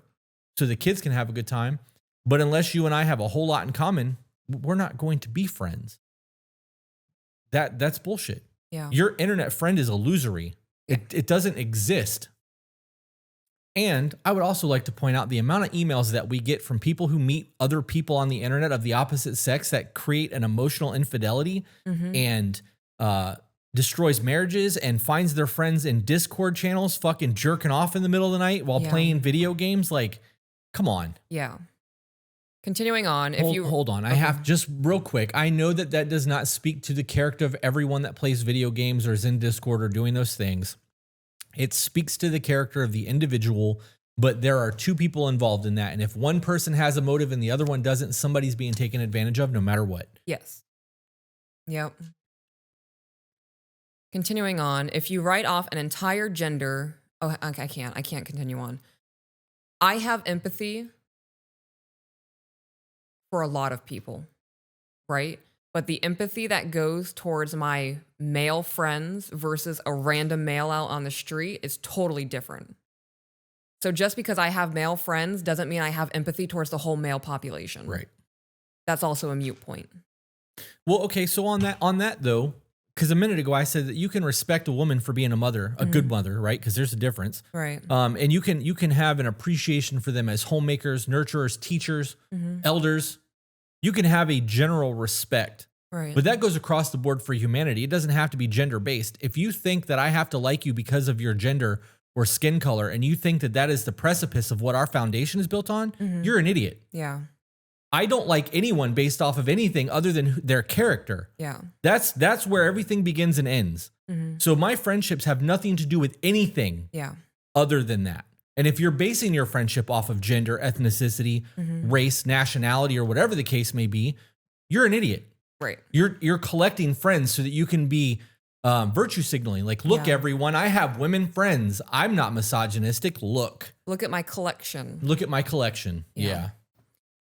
so the kids can have a good time. But unless you and I have a whole lot in common, we're not going to be friends. That's bullshit. Yeah. Your internet friend is illusory. It doesn't exist. And I would also like to point out the amount of emails that we get from people who meet other people on the internet of the opposite sex that create an emotional infidelity and destroys marriages and finds their friends in Discord channels fucking jerking off in the middle of the night while playing video games. Like, come on. Yeah. Continuing on. Hold on. I have just real quick. I know that does not speak to the character of everyone that plays video games or is in Discord or doing those things. It speaks to the character of the individual, but there are two people involved in that. And if one person has a motive and the other one doesn't, somebody's being taken advantage of no matter what. Yes. Yep. Continuing on. If you write off an entire gender, I can't continue on. I have empathy for a lot of people, right? But the empathy that goes towards my male friends versus a random male out on the street is totally different. So just because I have male friends doesn't mean I have empathy towards the whole male population. Right. That's also a moot point. Well, okay. So on that though, because a minute ago I said that you can respect a woman for being a mother, a good mother, right? Because there's a difference. Right. And you can have an appreciation for them as homemakers, nurturers, teachers, elders. You can have a general respect, right? But that goes across the board for humanity. It doesn't have to be gender based. If you think that I have to like you because of your gender or skin color, and you think that is the precipice of what our foundation is built on, you're an idiot. Yeah. I don't like anyone based off of anything other than their character. Yeah. That's where everything begins and ends. Mm-hmm. So my friendships have nothing to do with anything other than that. And if you're basing your friendship off of gender, ethnicity, race, nationality, or whatever the case may be, you're an idiot. Right. You're collecting friends so that you can be virtue signaling. Like, look, everyone, I have women friends. I'm not misogynistic. Look at my collection. Look at my collection. Yeah.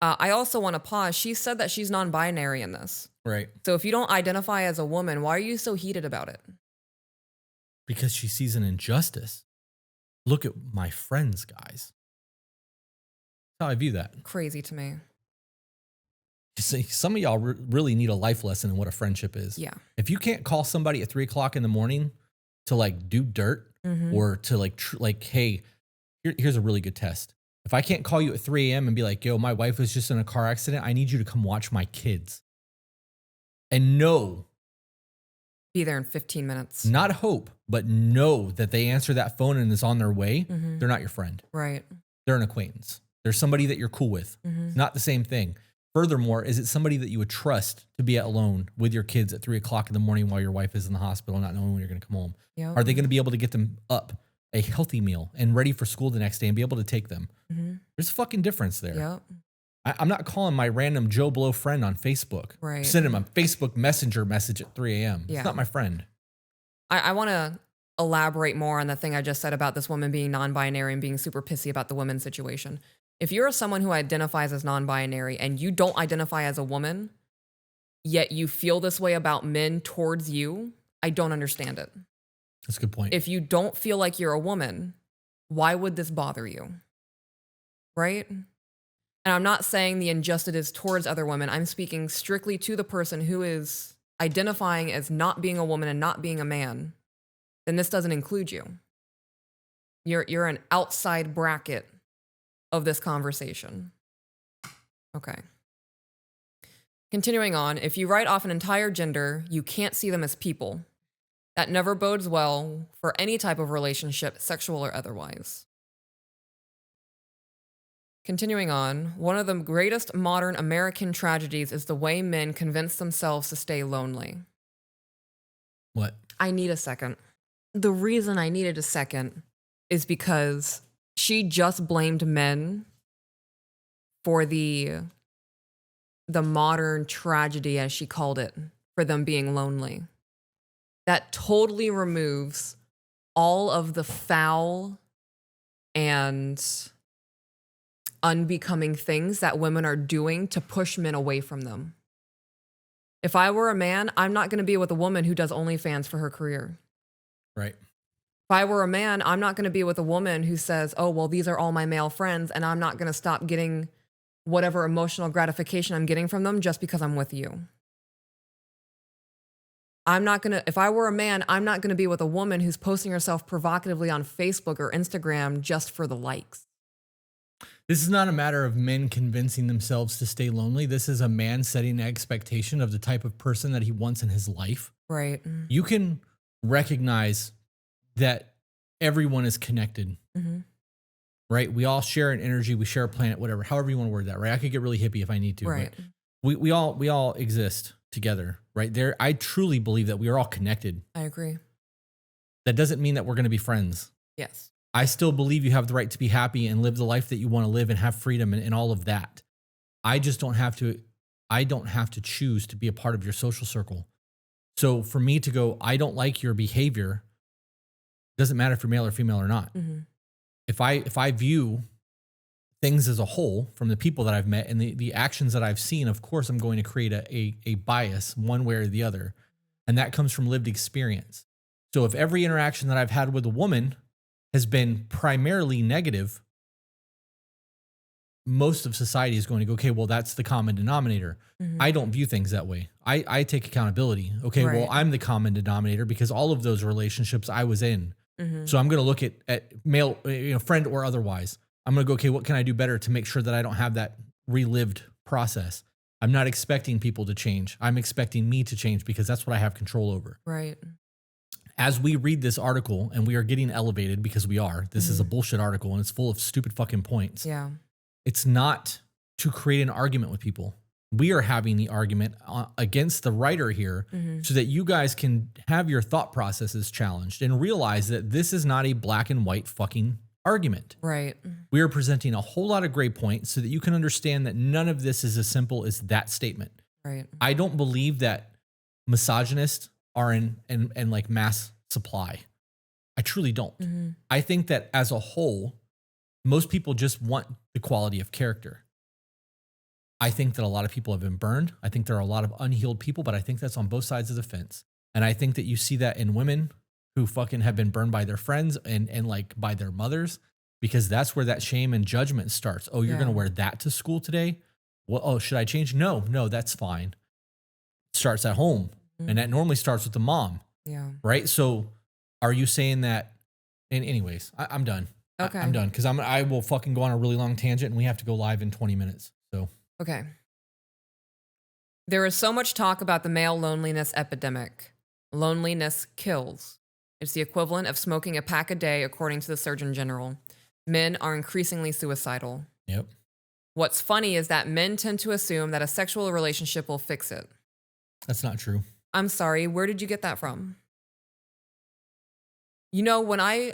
I also want to pause. She said that she's non-binary in this. Right. So if you don't identify as a woman, why are you so heated about it? Because she sees an injustice. Look at my friends, guys. That's how I view that. Crazy to me. See, some of y'all really need a life lesson in what a friendship is. Yeah. If you can't call somebody at 3 o'clock in the morning to like do dirt or to like, hey, here's a really good test. If I can't call you at 3 a.m. and be like, yo, my wife was just in a car accident, I need you to come watch my kids. And know. Be there in 15 minutes. Not hope, but know that they answer that phone and is on their way. They're not your friend. Right. They're an acquaintance. They're somebody that you're cool with. It's not the same thing. Furthermore, is it somebody that you would trust to be alone with your kids at 3 o'clook in the morning while your wife is in the hospital, not knowing when you're going to come home? Yep. Are they going to be able to get them up a healthy meal and ready for school the next day and be able to take them? There's a fucking difference there. Yep. I'm not calling my random Joe Blow friend on Facebook. Right. Send him a Facebook Messenger message at 3 a.m. Yeah. It's not my friend. I want to elaborate more on the thing I just said about this woman being non-binary and being super pissy about the women's situation. If you're someone who identifies as non-binary and you don't identify as a woman, yet you feel this way about men towards you, I don't understand it. That's a good point. If you don't feel like you're a woman, why would this bother you? Right? And I'm not saying the injustice is towards other women. I'm speaking strictly to the person who is identifying as not being a woman and not being a man. Then this doesn't include you. You're an outside bracket of this conversation. Okay. Continuing on, if you write off an entire gender, you can't see them as people. That never bodes well for any type of relationship, sexual or otherwise. Continuing on, one of the greatest modern American tragedies is the way men convince themselves to stay lonely. What? I need a second. The reason I needed a second is because she just blamed men for the modern tragedy, as she called it, for them being lonely. That totally removes all of the foul and unbecoming things that women are doing to push men away from them. If I were a man, I'm not going to be with a woman who does OnlyFans for her career. Right. If I were a man, I'm not going to be with a woman who says, oh, well, these are all my male friends, and I'm not going to stop getting whatever emotional gratification I'm getting from them just because I'm with you. If I were a man, I'm not going to be with a woman who's posting herself provocatively on Facebook or Instagram just for the likes. This is not a matter of men convincing themselves to stay lonely. This is a man setting an expectation of the type of person that he wants in his life. Right. You can recognize that everyone is connected, right? We all share an energy, we share a planet, whatever, however you want to word that, right? I could get really hippie if I need to. Right. But we all exist together, right? I truly believe that we are all connected. I agree. That doesn't mean that we're going to be friends. Yes. I still believe you have the right to be happy and live the life that you want to live and have freedom and all of that. I don't have to choose to be a part of your social circle. So for me to go, I don't like your behavior, doesn't matter if you're male or female or not. If I view things as a whole from the people that I've met and the actions that I've seen, of course, I'm going to create a bias one way or the other. And that comes from lived experience. So if every interaction that I've had with a woman has been primarily negative, most of society is going to go, okay, well, that's the common denominator. I don't view things that way. I take accountability. Okay, Right. well, I'm the common denominator because all of those relationships I was in. So I'm going to look at male, friend or otherwise. I'm going to go, okay, what can I do better to make sure that I don't have that relived process? I'm not expecting people to change. I'm expecting me to change because that's what I have control over. Right. As we read this article and we are getting elevated because we are, this is a bullshit article and it's full of stupid fucking points. Yeah. It's not to create an argument with people. We are having the argument against the writer here so that you guys can have your thought processes challenged and realize that this is not a black and white fucking argument. Right. We are presenting a whole lot of gray points so that you can understand that none of this is as simple as that statement. Right. I don't believe that misogynists are in like mass supply. I truly don't. I think that as a whole, most people just want the quality of character. I think that a lot of people have been burned. I think there are a lot of unhealed people, but I think that's on both sides of the fence. And I think that you see that in women who fucking have been burned by their friends and like by their mothers, because that's where that shame and judgment starts. Oh, you're going to wear that to school today? Well, oh, should I change? No, that's fine. It starts at home. And that normally starts with the mom. Yeah. Right. So are you saying that? And anyways, I'm done. Okay. I'm done. Cause I will fucking go on a really long tangent and we have to go live in 20 minutes. So. Okay. There is so much talk about the male loneliness epidemic. Loneliness kills. It's the equivalent of smoking a pack a day, according to the Surgeon General. Men are increasingly suicidal. Yep. What's funny is that men tend to assume that a sexual relationship will fix it. That's not true. I'm sorry, where did you get that from? You know, when I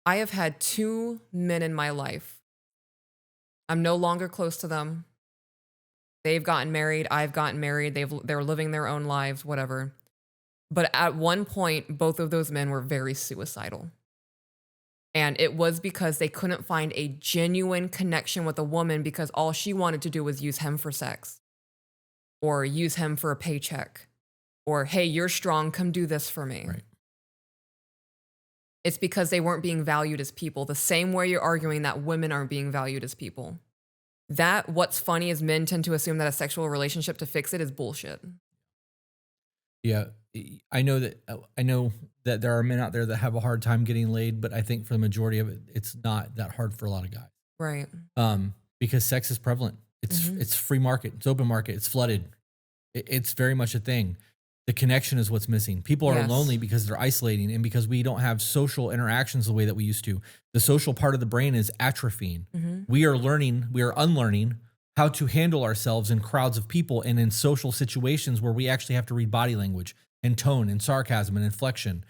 have had 2 men in my life. I'm no longer close to them. They've gotten married. I've gotten married. They're living their own lives, whatever. But at one point, both of those men were very suicidal. And it was because they couldn't find a genuine connection with a woman because all she wanted to do was use him for sex. Or use him for a paycheck. Or, hey, you're strong, come do this for me. Right. It's because they weren't being valued as people, the same way you're arguing that women aren't being valued as people. That, what's funny is men tend to assume that a sexual relationship to fix it is bullshit. Yeah, I know that there are men out there that have a hard time getting laid, but I think for the majority of it, it's not that hard for a lot of guys. Right. Because sex is prevalent. It's free market. It's open market. It's flooded. It's very much a thing. The connection is what's missing. People are lonely because they're isolating and because we don't have social interactions the way that we used to. The social part of the brain is atrophying. We are unlearning how to handle ourselves in crowds of people and in social situations where we actually have to read body language and tone and sarcasm and inflection.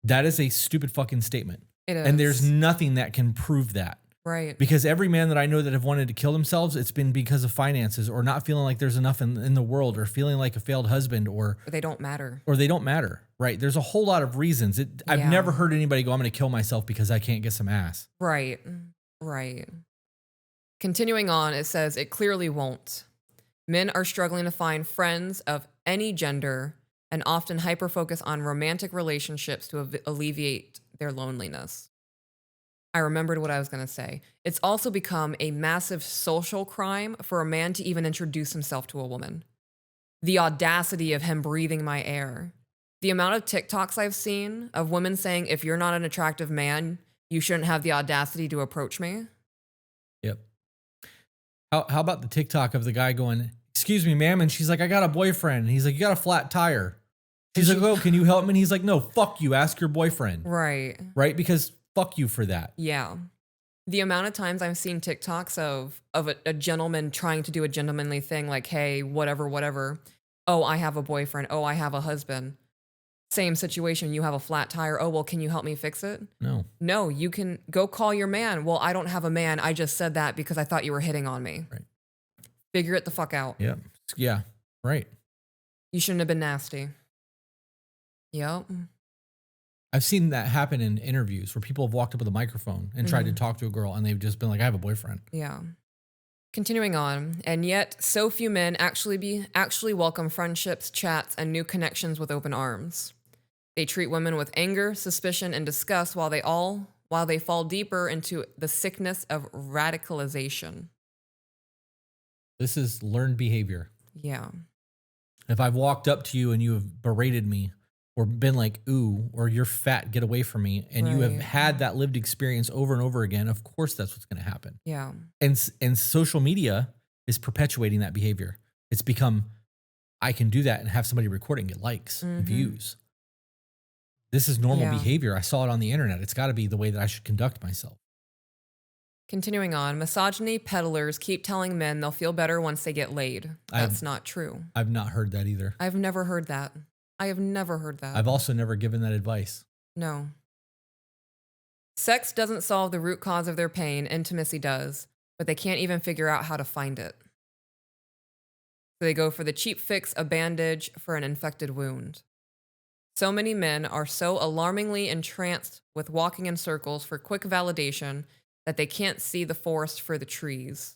That is a stupid fucking statement. It is. And there's nothing that can prove that. Right. Because every man that I know that have wanted to kill themselves, it's been because of finances or not feeling like there's enough in the world or feeling like a failed husband or they don't matter. Or they don't matter, right? There's a whole lot of reasons. I've never heard anybody go, I'm going to kill myself because I can't get some ass. Right. Continuing on, it says, it clearly won't. Men are struggling to find friends of any gender and often hyper-focus on romantic relationships to alleviate their loneliness. I remembered what I was going to say. It's also become a massive social crime for a man to even introduce himself to a woman. The audacity of him breathing my air. The amount of TikToks I've seen of women saying, if you're not an attractive man, you shouldn't have the audacity to approach me. Yep. How about the TikTok of the guy going, excuse me, ma'am? And she's like, I got a boyfriend. And he's like, you got a flat tire. She's like, oh, can you help me? And he's like, no, fuck you. Ask your boyfriend. Right. Right? Because fuck you for that. Yeah. The amount of times I've seen TikToks of a gentleman trying to do a gentlemanly thing like, hey, whatever. Oh, I have a boyfriend. Oh, I have a husband. Same situation. You have a flat tire. Oh, well, can you help me fix it? No, you can go call your man. Well, I don't have a man. I just said that because I thought you were hitting on me. Right. Figure it the fuck out. Yeah. Yeah. Right. You shouldn't have been nasty. Yep. I've seen that happen in interviews where people have walked up with a microphone and tried to talk to a girl and they've just been like, I have a boyfriend. Yeah. Continuing on, and yet so few men actually welcome friendships, chats, and new connections with open arms. They treat women with anger, suspicion, and disgust while they fall deeper into the sickness of radicalization. This is learned behavior. Yeah. If I've walked up to you and you have berated me or been like, ooh, or you're fat, get away from me, and you have had that lived experience over and over again, of course that's what's going to happen. Yeah. And social media is perpetuating that behavior. It's become, I can do that and have somebody record it and get likes and views. This is normal behavior. I saw it on the internet. It's got to be the way that I should conduct myself. Continuing on, misogyny peddlers keep telling men they'll feel better once they get laid. That's not true. I've not heard that either. I've never heard that. I have never heard that. I've also never given that advice. No. Sex doesn't solve the root cause of their pain, intimacy does, but they can't even figure out how to find it. So they go for the cheap fix, a bandage for an infected wound. So many men are so alarmingly entranced with walking in circles for quick validation that they can't see the forest for the trees.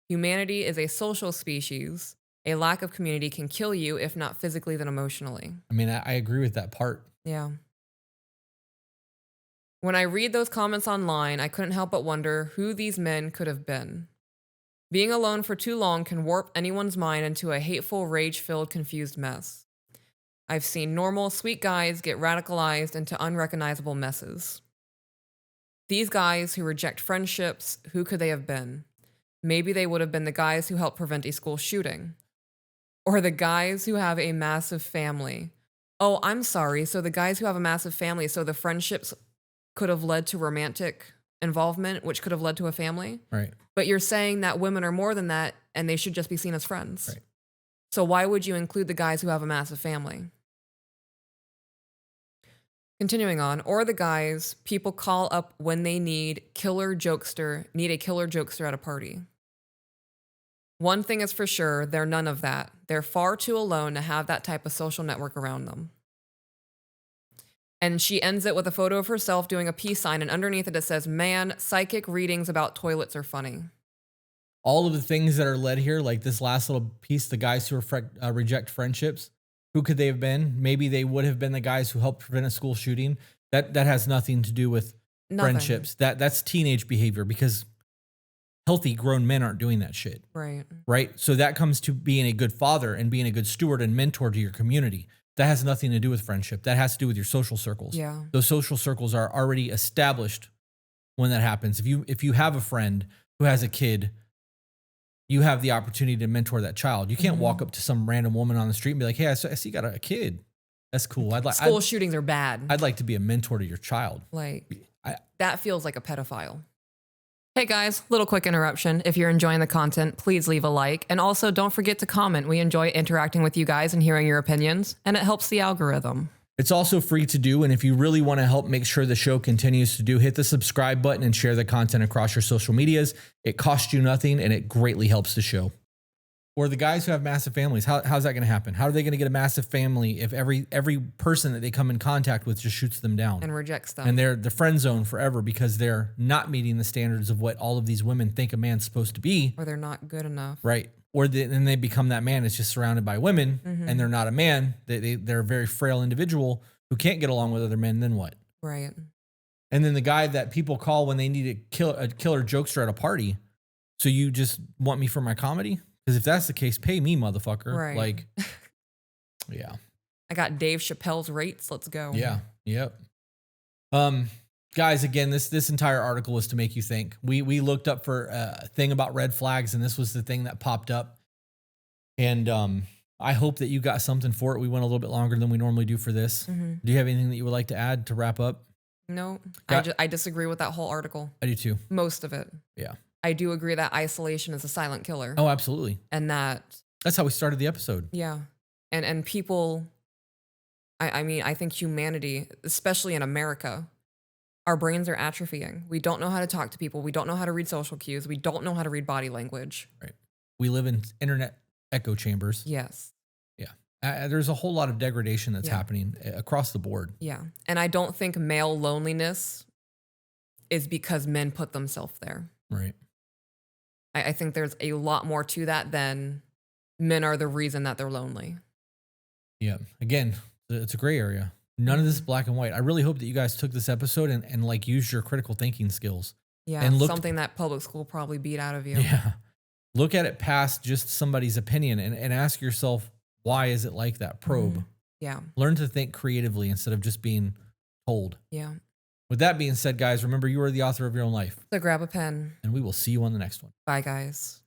Humanity is a social species. A lack of community can kill you, if not physically, then emotionally. I mean, I agree with that part. Yeah. When I read those comments online, I couldn't help but wonder who these men could have been. Being alone for too long can warp anyone's mind into a hateful, rage-filled, confused mess. I've seen normal, sweet guys get radicalized into unrecognizable messes. These guys who reject friendships, who could they have been? Maybe they would have been the guys who helped prevent a school shooting. Or the guys who have a massive family. Oh, I'm sorry. So the guys who have a massive family, so the friendships could have led to romantic involvement, which could have led to a family. Right. But you're saying that women are more than that and they should just be seen as friends. Right. So why would you include the guys who have a massive family? Continuing on, or the guys people call up when they need a killer jokester at a party. One thing is for sure, they're none of that. They're far too alone to have that type of social network around them. And she ends it with a photo of herself doing a peace sign, and underneath it says, "Man, psychic readings about toilets are funny." All of the things that are led here, like this last little piece, the guys who reject friendships, who could they have been? Maybe they would have been the guys who helped prevent a school shooting. That has nothing to do with friendships. That's teenage behavior, because healthy grown men aren't doing that shit. Right. Right. So that comes to being a good father and being a good steward and mentor to your community. That has nothing to do with friendship. That has to do with your social circles. Yeah. Those social circles are already established when that happens. If you have a friend who has a kid, you have the opportunity to mentor that child. You can't walk up to some random woman on the street and be like, "Hey, I see you got a kid. That's cool. School shootings are bad. I'd like to be a mentor to your child." That feels like a pedophile. Hey guys, little quick interruption. If you're enjoying the content, please leave a like. And also don't forget to comment. We enjoy interacting with you guys and hearing your opinions, and it helps the algorithm. It's also free to do. And if you really want to help make sure the show continues to do, hit the subscribe button and share the content across your social medias. It costs you nothing and it greatly helps the show. Or the guys who have massive families, how's that going to happen? How are they going to get a massive family if every person that they come in contact with just shoots them down and rejects them? And they're the friend zone forever because they're not meeting the standards of what all of these women think a man's supposed to be. Or they're not good enough. Right. Or then they become that man that's just surrounded by women and they're not a man. They're a very frail individual who can't get along with other men. Then what? Right. And then the guy that people call when they need a killer jokester at a party. So you just want me for my comedy? Because if that's the case, pay me, motherfucker. Right. Like, yeah. I got Dave Chappelle's rates. Let's go. Yeah. Yep. Guys, again, this entire article was to make you think. We looked up for a thing about red flags, and this was the thing that popped up. And I hope that you got something for it. We went a little bit longer than we normally do for this. Do you have anything that you would like to add to wrap up? No, I disagree with that whole article. I do too. Most of it. Yeah. I do agree that isolation is a silent killer. Oh, absolutely. And that's how we started the episode. Yeah. And people, I mean, I think humanity, especially in America, our brains are atrophying. We don't know how to talk to people. We don't know how to read social cues. We don't know how to read body language. Right. We live in internet echo chambers. Yes. Yeah. There's a whole lot of degradation that's happening across the board. Yeah. And I don't think male loneliness is because men put themselves there. Right. I think there's a lot more to that than men are the reason that they're lonely. Yeah. Again, it's a gray area. None of this is black and white. I really hope that you guys took this episode and like used your critical thinking skills. Yeah. And something that public school probably beat out of you. Yeah. Look at it past just somebody's opinion and ask yourself, why is it like that? Probe. Yeah. Learn to think creatively instead of just being told. Yeah. With that being said, guys, remember you are the author of your own life. So grab a pen. And we will see you on the next one. Bye, guys.